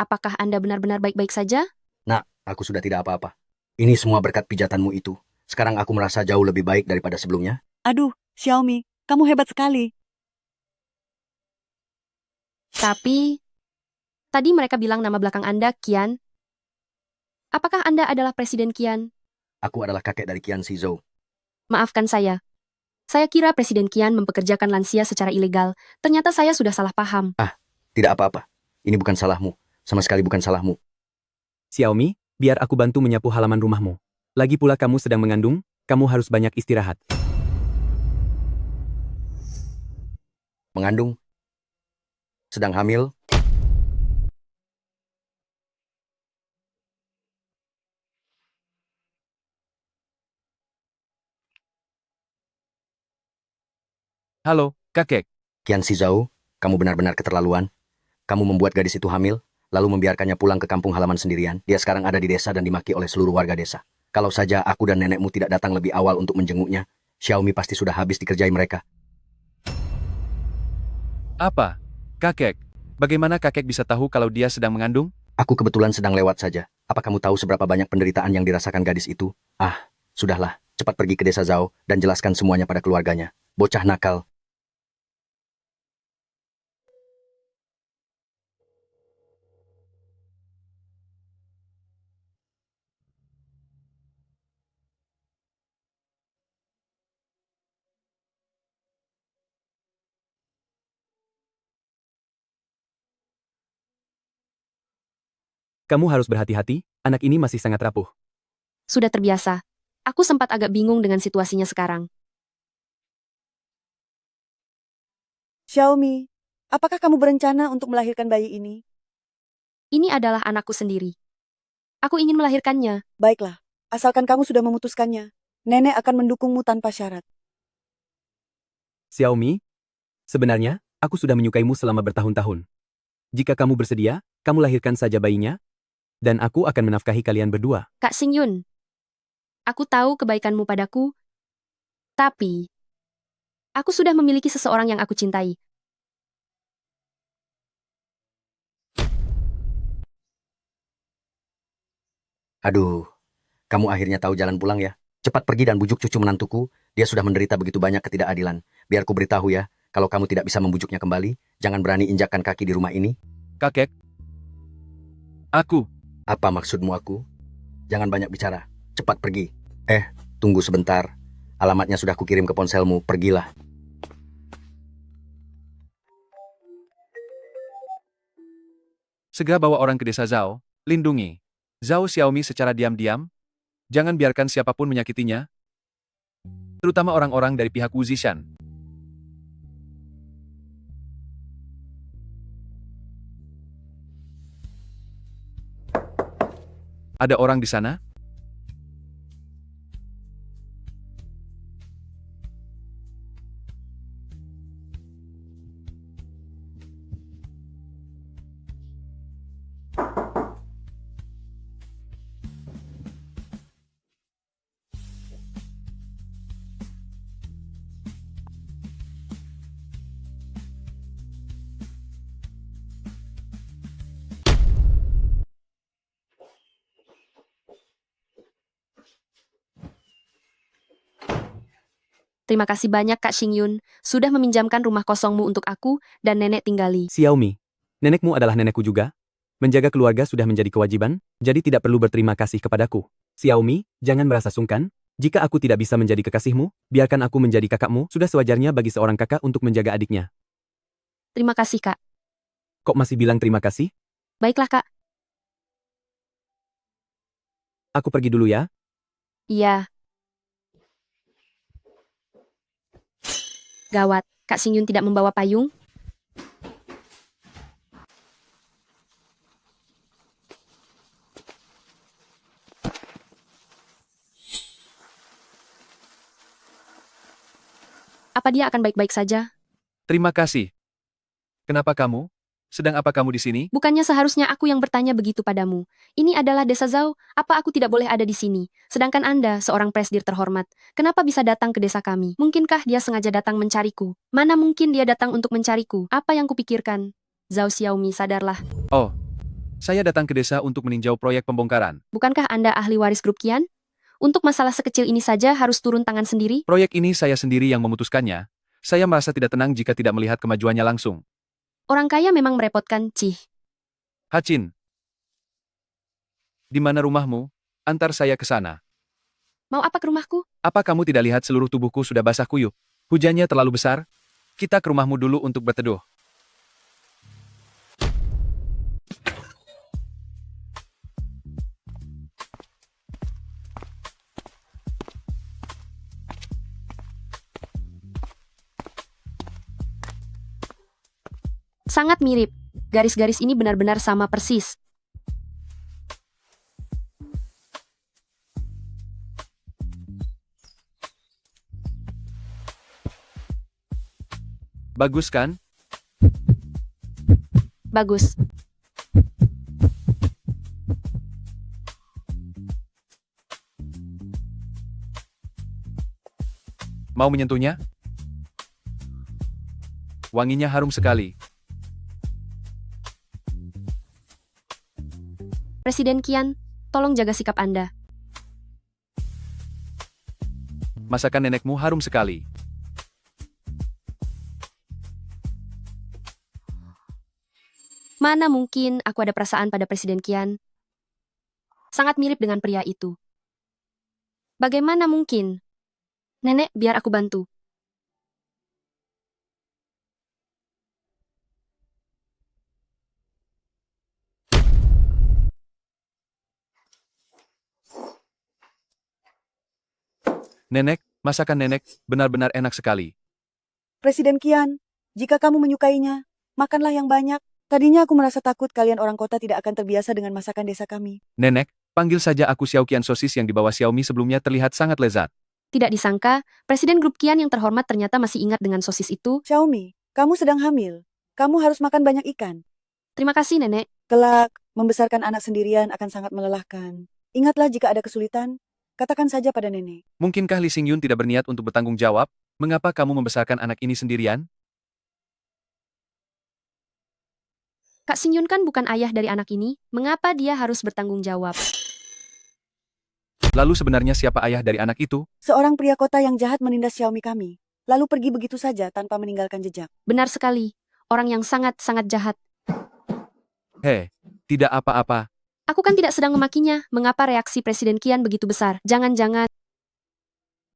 apakah Anda benar-benar baik-baik saja? Nak, aku sudah tidak apa-apa. Ini semua berkat pijatanmu itu. Sekarang aku merasa jauh lebih baik daripada sebelumnya. Aduh, Xiaomi, kamu hebat sekali. Tapi, tadi mereka bilang nama belakang Anda, Qian. Apakah Anda adalah Presiden Qian? Aku adalah kakek dari Qian Shizhou. Maafkan saya. Saya kira Presiden Qian mempekerjakan lansia secara ilegal. Ternyata saya sudah salah paham. Tidak apa-apa. Ini bukan salahmu. Sama sekali bukan salahmu. Xiaomi, biar aku bantu menyapu halaman rumahmu. Lagi pula kamu sedang mengandung, kamu harus banyak istirahat. Mengandung? Sedang hamil? Halo, kakek. Qian Shizhou, kamu benar-benar keterlaluan. Kamu membuat gadis itu hamil, lalu membiarkannya pulang ke kampung halaman sendirian. Dia sekarang ada di desa dan dimaki oleh seluruh warga desa. Kalau saja aku dan nenekmu tidak datang lebih awal untuk menjenguknya, Xiaomi pasti sudah habis dikerjai mereka. Apa? Kakek, bagaimana kakek bisa tahu kalau dia sedang mengandung? Aku kebetulan sedang lewat saja. Apa kamu tahu seberapa banyak penderitaan yang dirasakan gadis itu? Sudahlah, cepat pergi ke desa Zhao dan jelaskan semuanya pada keluarganya. Bocah nakal. Kamu harus berhati-hati, anak ini masih sangat rapuh. Sudah terbiasa. Aku sempat agak bingung dengan situasinya sekarang. Xiaomi, apakah kamu berencana untuk melahirkan bayi ini? Ini adalah anakku sendiri. Aku ingin melahirkannya. Baiklah, asalkan kamu sudah memutuskannya. Nenek akan mendukungmu tanpa syarat. Xiaomi, sebenarnya, aku sudah menyukaimu selama bertahun-tahun. Jika kamu bersedia, kamu lahirkan saja bayinya, dan aku akan menafkahi kalian berdua. Kak Xingyun, aku tahu kebaikanmu padaku, tapi aku sudah memiliki seseorang yang aku cintai. Aduh, kamu akhirnya tahu jalan pulang ya. Cepat pergi dan bujuk cucu menantuku, dia sudah menderita begitu banyak ketidakadilan. Biar ku beritahu ya, Kalau kamu tidak bisa membujuknya kembali, jangan berani injakkan kaki di rumah ini. Kakek. Aku. Apa maksudmu aku? Jangan banyak bicara. Cepat pergi. Tunggu sebentar. Alamatnya sudah kukirim ke ponselmu. Pergilah. Segera bawa orang ke desa Zhao. Lindungi Zhao Xiaomi secara diam-diam. Jangan biarkan siapapun menyakitinya. Terutama orang-orang dari pihak Wu Zishan. Ada orang di sana? Terima kasih banyak Kak Xingyun, sudah meminjamkan rumah kosongmu untuk aku dan nenek tinggali. Xiaomi, nenekmu adalah nenekku juga. Menjaga keluarga sudah menjadi kewajiban, jadi tidak perlu berterima kasih kepadaku. Xiaomi, jangan merasa sungkan. Jika aku tidak bisa menjadi kekasihmu, biarkan aku menjadi kakakmu. Sudah sewajarnya bagi seorang kakak untuk menjaga adiknya. Terima kasih Kak. Kok masih bilang terima kasih? Baiklah Kak. Aku pergi dulu ya. Iya. Gawat, Kak Xingyun tidak membawa payung? Apa dia akan baik-baik saja? Terima kasih. Kenapa kamu? Sedang apa kamu di sini? Bukannya seharusnya aku yang bertanya begitu padamu. Ini adalah desa Zhao, apa aku tidak boleh ada di sini? Sedangkan Anda, seorang presdir terhormat, kenapa bisa datang ke desa kami? Mungkinkah dia sengaja datang mencariku? Mana mungkin dia datang untuk mencariku? Apa yang kupikirkan? Zhao Xiaomi, sadarlah. Oh, saya datang ke desa untuk meninjau proyek pembongkaran. Bukankah Anda ahli waris grup Qian? Untuk masalah sekecil ini saja harus turun tangan sendiri? Proyek ini saya sendiri yang memutuskannya. Saya merasa tidak tenang jika tidak melihat kemajuannya langsung. Orang kaya memang merepotkan, Cih. Hacin. Di mana rumahmu? Antar saya ke sana. Mau apa ke rumahku? Apa kamu tidak lihat seluruh tubuhku sudah basah kuyup? Hujannya terlalu besar? Kita ke rumahmu dulu untuk berteduh. Sangat mirip. Garis-garis ini benar-benar sama persis. Bagus kan? Bagus. Mau menyentuhnya? Wanginya harum sekali. Presiden Qian, tolong jaga sikap Anda. Masakan nenekmu harum sekali. Mana mungkin aku ada perasaan pada Presiden Qian? Sangat mirip dengan pria itu. Bagaimana mungkin? Nenek, biar aku bantu. Nenek, masakan nenek benar-benar enak sekali. Presiden Qian, jika kamu menyukainya, makanlah yang banyak. Tadinya aku merasa takut kalian orang kota tidak akan terbiasa dengan masakan desa kami. Nenek, panggil saja aku Xiaoqian. Sosis yang dibawa Xiaomi sebelumnya terlihat sangat lezat. Tidak disangka, Presiden Grup Qian yang terhormat ternyata masih ingat dengan sosis itu. Xiaomi, kamu sedang hamil. Kamu harus makan banyak ikan. Terima kasih, Nenek. Kelak, membesarkan anak sendirian akan sangat melelahkan. Ingatlah jika ada kesulitan, katakan saja pada nenek. Mungkinkah Li Xingyun tidak berniat untuk bertanggung jawab? Mengapa kamu membesarkan anak ini sendirian? Kak Xingyun kan bukan ayah dari anak ini, mengapa dia harus bertanggung jawab? Lalu sebenarnya siapa ayah dari anak itu? Seorang pria kota yang jahat menindas Xiaomi kami. lalu pergi begitu saja tanpa meninggalkan jejak. Benar sekali. Orang yang sangat-sangat jahat. Hei, tidak apa-apa. Aku kan tidak sedang memakinya. Mengapa reaksi Presiden Qian begitu besar? Jangan-jangan...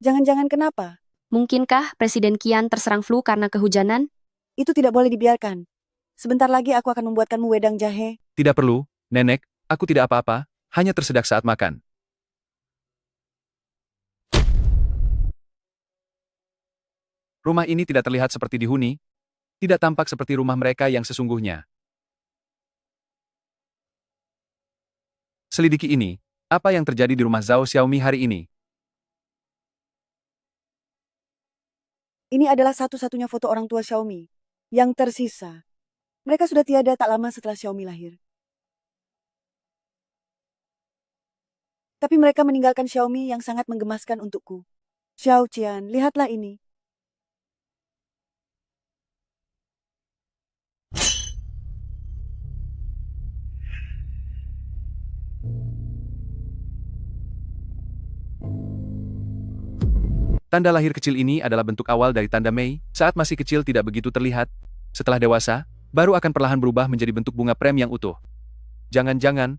Jangan-jangan kenapa? Mungkinkah Presiden Qian terserang flu karena kehujanan? Itu tidak boleh dibiarkan. Sebentar lagi aku akan membuatkanmu wedang jahe. Tidak perlu, Nenek. Aku tidak apa-apa. Hanya tersedak saat makan. Rumah ini tidak terlihat seperti dihuni. Tidak tampak seperti rumah mereka yang sesungguhnya. Selidiki ini. Apa yang terjadi di rumah Zhao Xiaomi hari ini? Ini adalah satu-satunya foto orang tua Xiaomi yang tersisa. Mereka sudah tiada tak lama setelah Xiaomi lahir. Tapi mereka meninggalkan Xiaomi yang sangat menggemaskan untukku. Xiao Qian, lihatlah ini. Tanda lahir kecil ini adalah bentuk awal dari tanda Mei. Saat masih kecil tidak begitu terlihat. Setelah dewasa, baru akan perlahan berubah menjadi bentuk bunga prem yang utuh. Jangan-jangan,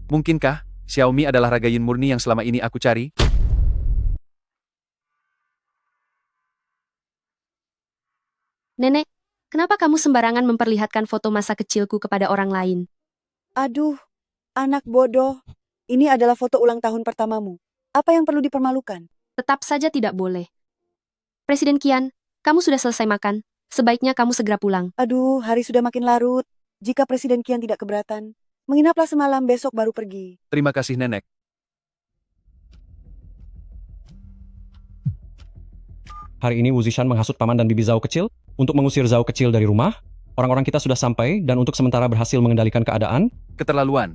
mungkinkah Xiaomi adalah raga yin murni yang selama ini aku cari? Nenek, kenapa kamu sembarangan memperlihatkan foto masa kecilku kepada orang lain? Aduh, anak bodoh. Ini adalah foto ulang tahun pertamamu. Apa yang perlu dipermalukan? Tetap saja tidak boleh. Presiden Qian, kamu sudah selesai makan. Sebaiknya kamu segera pulang. Aduh, hari sudah makin larut. Jika Presiden Qian tidak keberatan, menginaplah semalam, besok baru pergi. Terima kasih, Nenek. Hari ini Wu Zishan menghasut paman dan bibi Zhao kecil untuk mengusir Zhao kecil dari rumah. Orang-orang kita sudah sampai dan untuk sementara berhasil mengendalikan keadaan. Keterlaluan.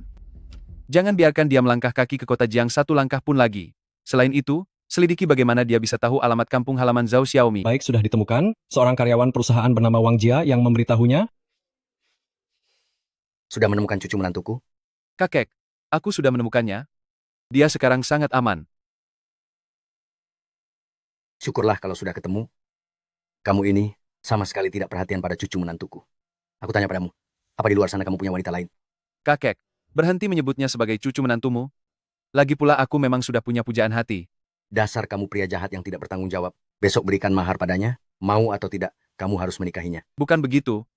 Jangan biarkan dia melangkah kaki ke kota Jiang satu langkah pun lagi. Selain itu, selidiki bagaimana dia bisa tahu alamat kampung halaman Zhao Xiaomi. Baik, sudah ditemukan. Seorang karyawan perusahaan bernama Wang Jia yang memberitahunya. Sudah menemukan cucu menantuku? Kakek, aku sudah menemukannya. Dia sekarang sangat aman. Syukurlah kalau sudah ketemu. Kamu ini sama sekali tidak perhatian pada cucu menantuku. Aku tanya padamu, apa di luar sana kamu punya wanita lain? Kakek, berhenti menyebutnya sebagai cucu menantumu. Lagi pula aku memang sudah punya pujaan hati. Dasar kamu pria jahat yang tidak bertanggung jawab. Besok berikan mahar padanya, mau atau tidak, kamu harus menikahinya. Bukan begitu.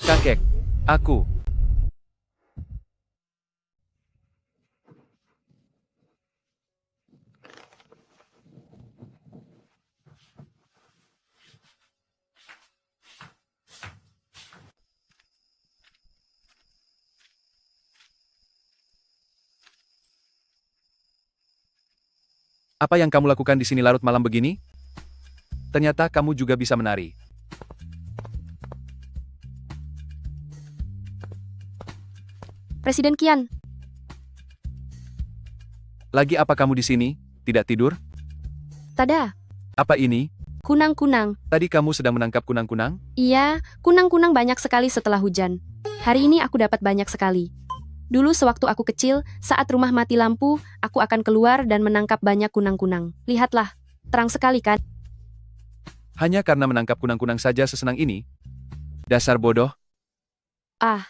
Kakek, aku. Apa yang kamu lakukan di sini larut malam begini? Ternyata kamu juga bisa menari. Presiden Qian, Lagi apa kamu di sini? Tidak tidur? tada, Apa ini? kunang-kunang. Tadi kamu sedang menangkap kunang-kunang? Iya, kunang-kunang banyak sekali setelah hujan. Hari ini aku dapat banyak sekali. Dulu sewaktu aku kecil, saat rumah mati lampu, aku akan keluar dan menangkap banyak kunang-kunang. Lihatlah, terang sekali kan? Hanya karena menangkap kunang-kunang saja sesenang ini? Dasar bodoh. Ah,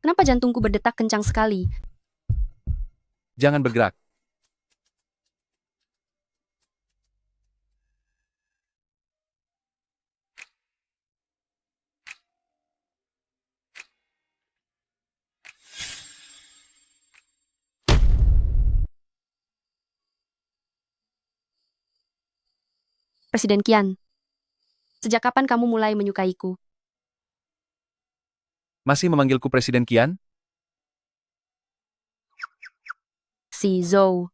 kenapa jantungku berdetak kencang sekali? Jangan bergerak. Presiden Qian, sejak kapan kamu mulai menyukaiku? Masih memanggilku Presiden Qian? Si Zhou.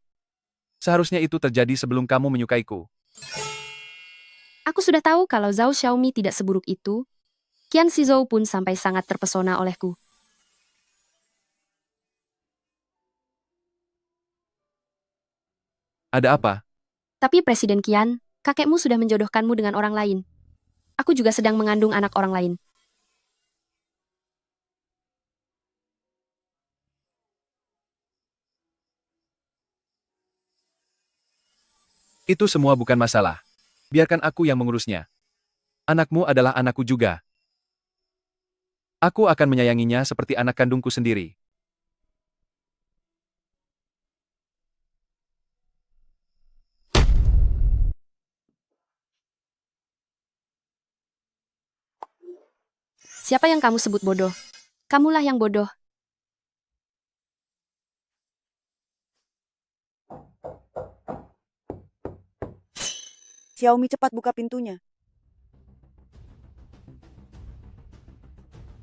Seharusnya itu terjadi sebelum kamu menyukaiku. Aku sudah tahu kalau Zhao Xiaomi tidak seburuk itu. Qian Si Zhou pun sampai sangat terpesona olehku. Ada apa? Tapi Presiden Qian, kakekmu sudah menjodohkanmu dengan orang lain. Aku juga sedang mengandung anak orang lain. Itu semua bukan masalah. Biarkan aku yang mengurusnya. Anakmu adalah anakku juga. Aku akan menyayanginya seperti anak kandungku sendiri. Siapa yang kamu sebut bodoh? Kamulah yang bodoh. Xiaomi cepat buka pintunya.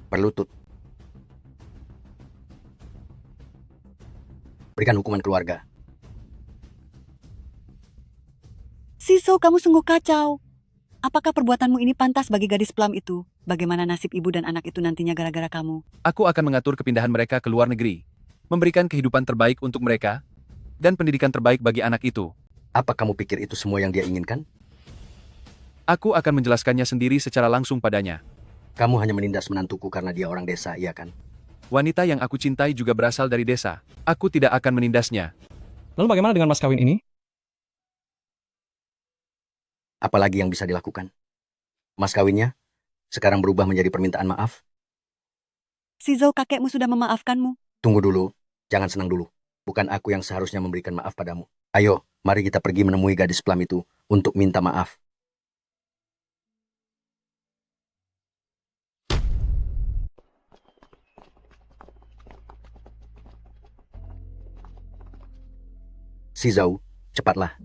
Berlutut. Berikan hukuman keluarga. Siso, kamu sungguh kacau. Apakah perbuatanmu ini pantas bagi gadis pelam itu? Bagaimana nasib ibu dan anak itu nantinya gara-gara kamu? Aku akan mengatur kepindahan mereka ke luar negeri, memberikan kehidupan terbaik untuk mereka, dan pendidikan terbaik bagi anak itu. Apa kamu pikir itu semua yang dia inginkan? Aku akan menjelaskannya sendiri secara langsung padanya. Kamu hanya menindas menantuku karena dia orang desa, iya kan? Wanita yang aku cintai juga berasal dari desa. Aku tidak akan menindasnya. Lalu bagaimana dengan mas kawin ini? Apalagi yang bisa dilakukan? Mas kawinnya sekarang berubah menjadi permintaan maaf? Sizo, kakekmu sudah memaafkanmu. Tunggu dulu, jangan senang dulu. Bukan aku yang seharusnya memberikan maaf padamu. Ayo, mari kita pergi menemui gadis pelam itu untuk minta maaf. Si Zhao, cepatlah.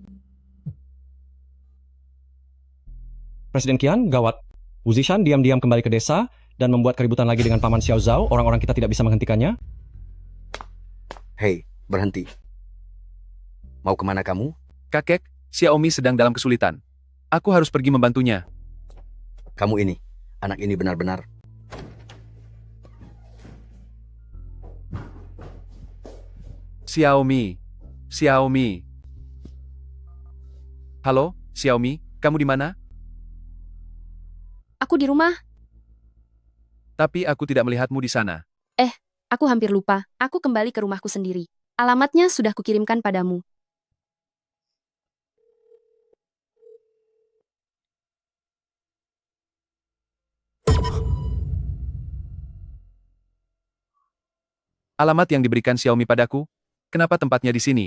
Presiden Qian, gawat. Wu Zishan diam-diam kembali ke desa dan membuat keributan lagi dengan paman Xiao Zhao. Orang-orang kita tidak bisa menghentikannya. Hei, berhenti. Mau kemana kamu? Kakek, Xiaomi sedang dalam kesulitan. Aku harus pergi membantunya. Kamu ini, anak ini benar-benar. Xiaomi. Xiaomi. Halo, Xiaomi, kamu di mana? Aku di rumah. Tapi aku tidak melihatmu di sana. Aku hampir lupa. Aku kembali ke rumahku sendiri. Alamatnya sudah kukirimkan padamu. Alamat yang diberikan Xiaomi padaku? Kenapa tempatnya di sini?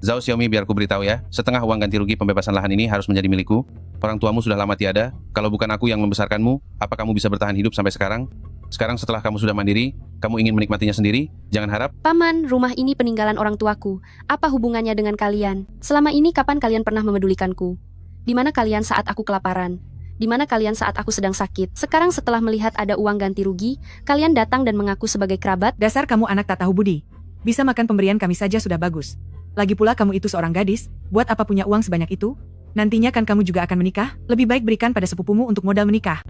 Zhao Xiaomi, biar ku beritahu ya, setengah uang ganti rugi pembebasan lahan ini harus menjadi milikku. Orang tuamu sudah lama tiada, kalau bukan aku yang membesarkanmu, apa kamu bisa bertahan hidup sampai sekarang? Sekarang setelah kamu sudah mandiri, kamu ingin menikmatinya sendiri? Jangan harap. Paman, rumah ini peninggalan orang tuaku. Apa hubungannya dengan kalian? Selama ini kapan kalian pernah memedulikanku? Di mana kalian saat aku kelaparan? Di mana kalian saat aku sedang sakit? Sekarang setelah melihat ada uang ganti rugi, kalian datang dan mengaku sebagai kerabat? Dasar kamu anak tak tahu budi. Bisa makan pemberian kami saja sudah bagus. Lagi pula kamu itu seorang gadis, buat apa punya uang sebanyak itu? Nantinya kan kamu juga akan menikah, lebih baik berikan pada sepupumu untuk modal menikah.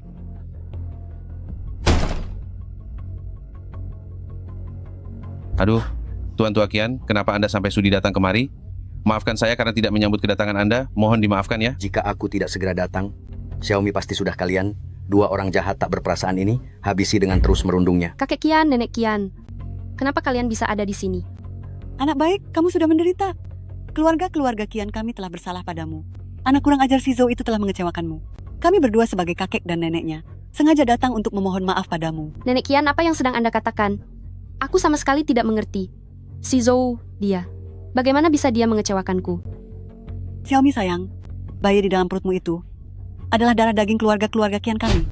Aduh, Tuan Tua Qian, kenapa Anda sampai sudi datang kemari? Maafkan saya karena tidak menyambut kedatangan Anda, mohon dimaafkan ya. Jika aku tidak segera datang, Xiaomi pasti sudah kalian, dua orang jahat tak berperasaan ini, habisi dengan terus merundungnya. Kakek Qian, nenek Qian. Kenapa kalian bisa ada di sini? Anak baik, kamu sudah menderita. Keluarga-keluarga Qian kami telah bersalah padamu. Anak kurang ajar Sizo itu telah mengecewakanmu. Kami berdua sebagai kakek dan neneknya, sengaja datang untuk memohon maaf padamu. Nenek Qian, apa yang sedang Anda katakan? Aku sama sekali tidak mengerti. Si Zhou, dia. Bagaimana bisa dia mengecewakanku? Xiaomi sayang, bayi di dalam perutmu itu adalah darah daging keluarga-keluarga Qian kami.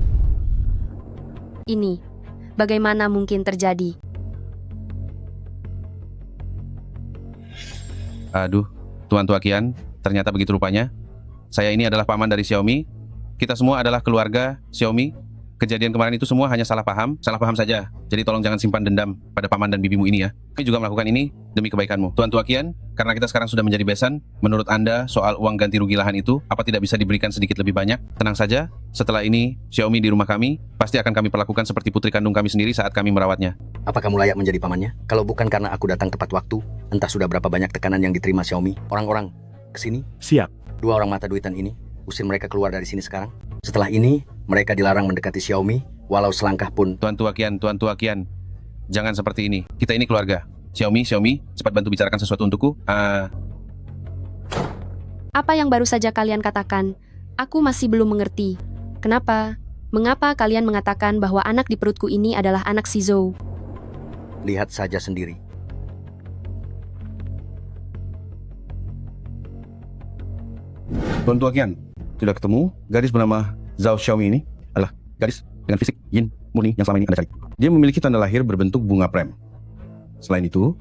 Ini, bagaimana mungkin terjadi? Aduh, Tuan Tua Qian, ternyata begitu rupanya. Saya ini adalah paman dari Xiaomi. Kita semua adalah keluarga Xiaomi. Kejadian kemarin itu semua hanya salah paham saja. Jadi tolong jangan simpan dendam pada paman dan bibimu ini ya. Kami juga melakukan ini demi kebaikanmu. Tuan Tua Qian, karena kita sekarang sudah menjadi besan, menurut Anda soal uang ganti rugi lahan itu, apa tidak bisa diberikan sedikit lebih banyak? Tenang saja, setelah ini Xiaomi di rumah kami, pasti akan kami perlakukan seperti putri kandung kami sendiri saat kami merawatnya. Apa kamu layak menjadi pamannya? Kalau bukan karena aku datang tepat waktu, entah sudah berapa banyak tekanan yang diterima Xiaomi. Orang-orang, kesini. Siap. Dua orang mata duitan ini, usir mereka keluar dari sini sekarang. Setelah ini, mereka dilarang mendekati Xiaomi, walau selangkah pun. Tuan Tua Qian, jangan seperti ini. Kita ini keluarga. Xiaomi, cepat bantu bicarakan sesuatu untukku. Apa yang baru saja kalian katakan? Aku masih belum mengerti. Kenapa? Mengapa kalian mengatakan bahwa anak di perutku ini adalah anak si Zhou? Lihat saja sendiri. Tuan Tua Kian, sudah ketemu gadis bernama Zhao Xiaomi ini adalah gadis dengan fisik yin murni yang selama ini Anda cari. Dia memiliki tanda lahir berbentuk bunga prem. Selain itu,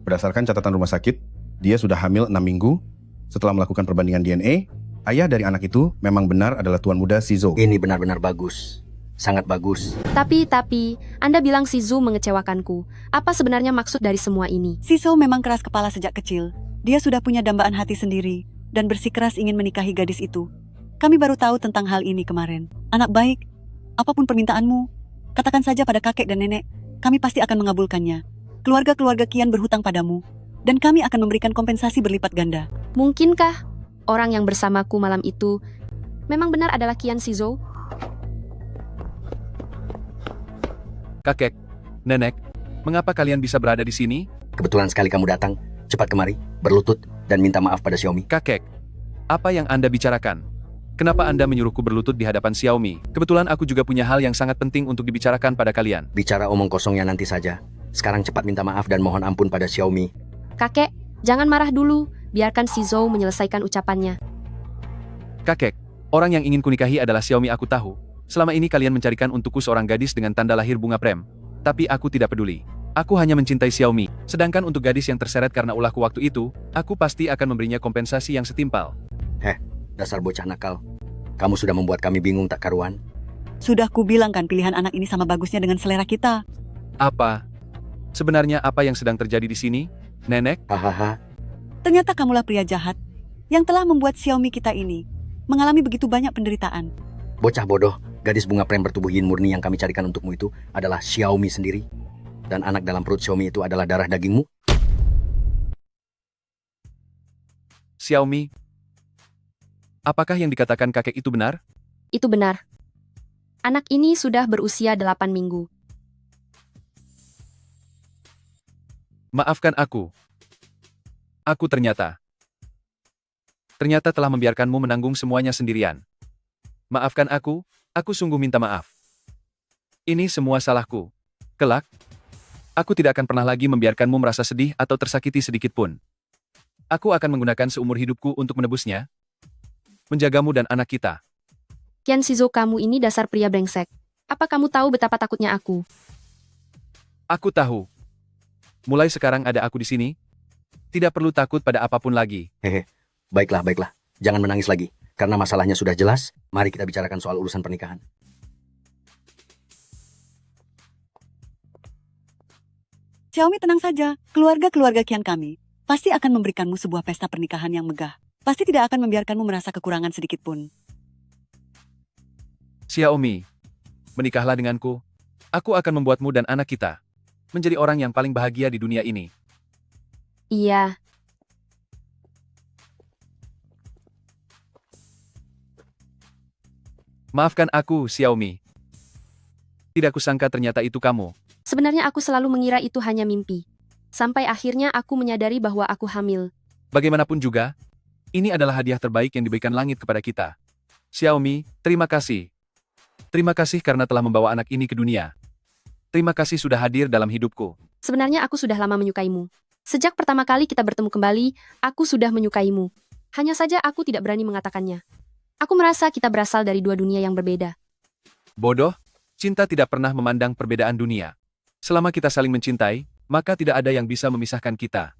berdasarkan catatan rumah sakit, dia sudah hamil 6 minggu. Setelah melakukan perbandingan DNA, ayah dari anak itu memang benar adalah tuan muda si Zhou. Ini benar-benar bagus. Sangat bagus. Tapi, Anda bilang si Zhou mengecewakanku. Apa sebenarnya maksud dari semua ini? Si Zhou memang keras kepala sejak kecil. Dia sudah punya dambaan hati sendiri dan bersikeras ingin menikahi gadis itu. Kami baru tahu tentang hal ini kemarin. Anak baik, apapun permintaanmu, katakan saja pada kakek dan nenek, kami pasti akan mengabulkannya. Keluarga-keluarga Kian berhutang padamu, dan kami akan memberikan kompensasi berlipat ganda. Mungkinkah orang yang bersamaku malam itu memang benar adalah Kian si Zhou? Kakek, nenek, mengapa kalian bisa berada di sini? Kebetulan sekali kamu datang. Cepat kemari, berlutut, dan minta maaf pada Xiaomi. Kakek, apa yang Anda bicarakan? Kenapa Anda menyuruhku berlutut di hadapan Xiaomi? Kebetulan aku juga punya hal yang sangat penting untuk dibicarakan pada kalian. Bicara omong kosongnya nanti saja. Sekarang cepat minta maaf dan mohon ampun pada Xiaomi. Kakek, jangan marah dulu. Biarkan si Zhou menyelesaikan ucapannya. Kakek, orang yang ingin kunikahi adalah Xiaomi. Aku tahu. Selama ini kalian mencarikan untukku seorang gadis dengan tanda lahir bunga prem. Tapi aku tidak peduli. Aku hanya mencintai Xiaomi. Sedangkan untuk gadis yang terseret karena ulahku waktu itu, aku pasti akan memberinya kompensasi yang setimpal. Dasar bocah nakal. Kamu sudah membuat kami bingung tak karuan. Sudah kubilang kan pilihan anak ini sama bagusnya dengan selera kita. Apa? Sebenarnya apa yang sedang terjadi di sini, nenek? Hahaha. Ternyata kamulah pria jahat yang telah membuat Xiaomi kita ini mengalami begitu banyak penderitaan. Bocah bodoh, gadis bunga prem bertubuh yin murni yang kami carikan untukmu itu adalah Xiaomi sendiri. Dan anak dalam perut Xiaomi itu adalah darah dagingmu. Xiaomi? Apakah yang dikatakan kakek itu benar? Itu benar. Anak ini sudah berusia 8 minggu. Maafkan aku. Aku ternyata telah membiarkanmu menanggung semuanya sendirian. Maafkan aku sungguh minta maaf. Ini semua salahku. Kelak, aku tidak akan pernah lagi membiarkanmu merasa sedih atau tersakiti sedikit pun. Aku akan menggunakan seumur hidupku untuk menebusnya. Menjagamu dan anak kita. Kian si Zhou, kamu ini dasar pria brengsek. Apa kamu tahu betapa takutnya aku? Aku tahu. Mulai sekarang ada aku di sini. Tidak perlu takut pada apapun lagi. Baiklah. Jangan menangis lagi. Karena masalahnya sudah jelas, mari kita bicarakan soal urusan pernikahan. Xiaomi, tenang saja. Keluarga-keluarga Kian kami pasti akan memberikanmu sebuah pesta pernikahan yang megah. Pasti tidak akan membiarkanmu merasa kekurangan sedikit pun. Xiaomi, menikahlah denganku. Aku akan membuatmu dan anak kita menjadi orang yang paling bahagia di dunia ini. Iya. Maafkan aku, Xiaomi. Tidak kusangka ternyata itu kamu. Sebenarnya aku selalu mengira itu hanya mimpi. Sampai akhirnya aku menyadari bahwa aku hamil. Bagaimanapun juga, ini adalah hadiah terbaik yang diberikan langit kepada kita. Xiaomi, terima kasih. Terima kasih karena telah membawa anak ini ke dunia. Terima kasih sudah hadir dalam hidupku. Sebenarnya aku sudah lama menyukaimu. Sejak pertama kali kita bertemu kembali, aku sudah menyukaimu. Hanya saja aku tidak berani mengatakannya. Aku merasa kita berasal dari dua dunia yang berbeda. Bodoh, cinta tidak pernah memandang perbedaan dunia. Selama kita saling mencintai, maka tidak ada yang bisa memisahkan kita.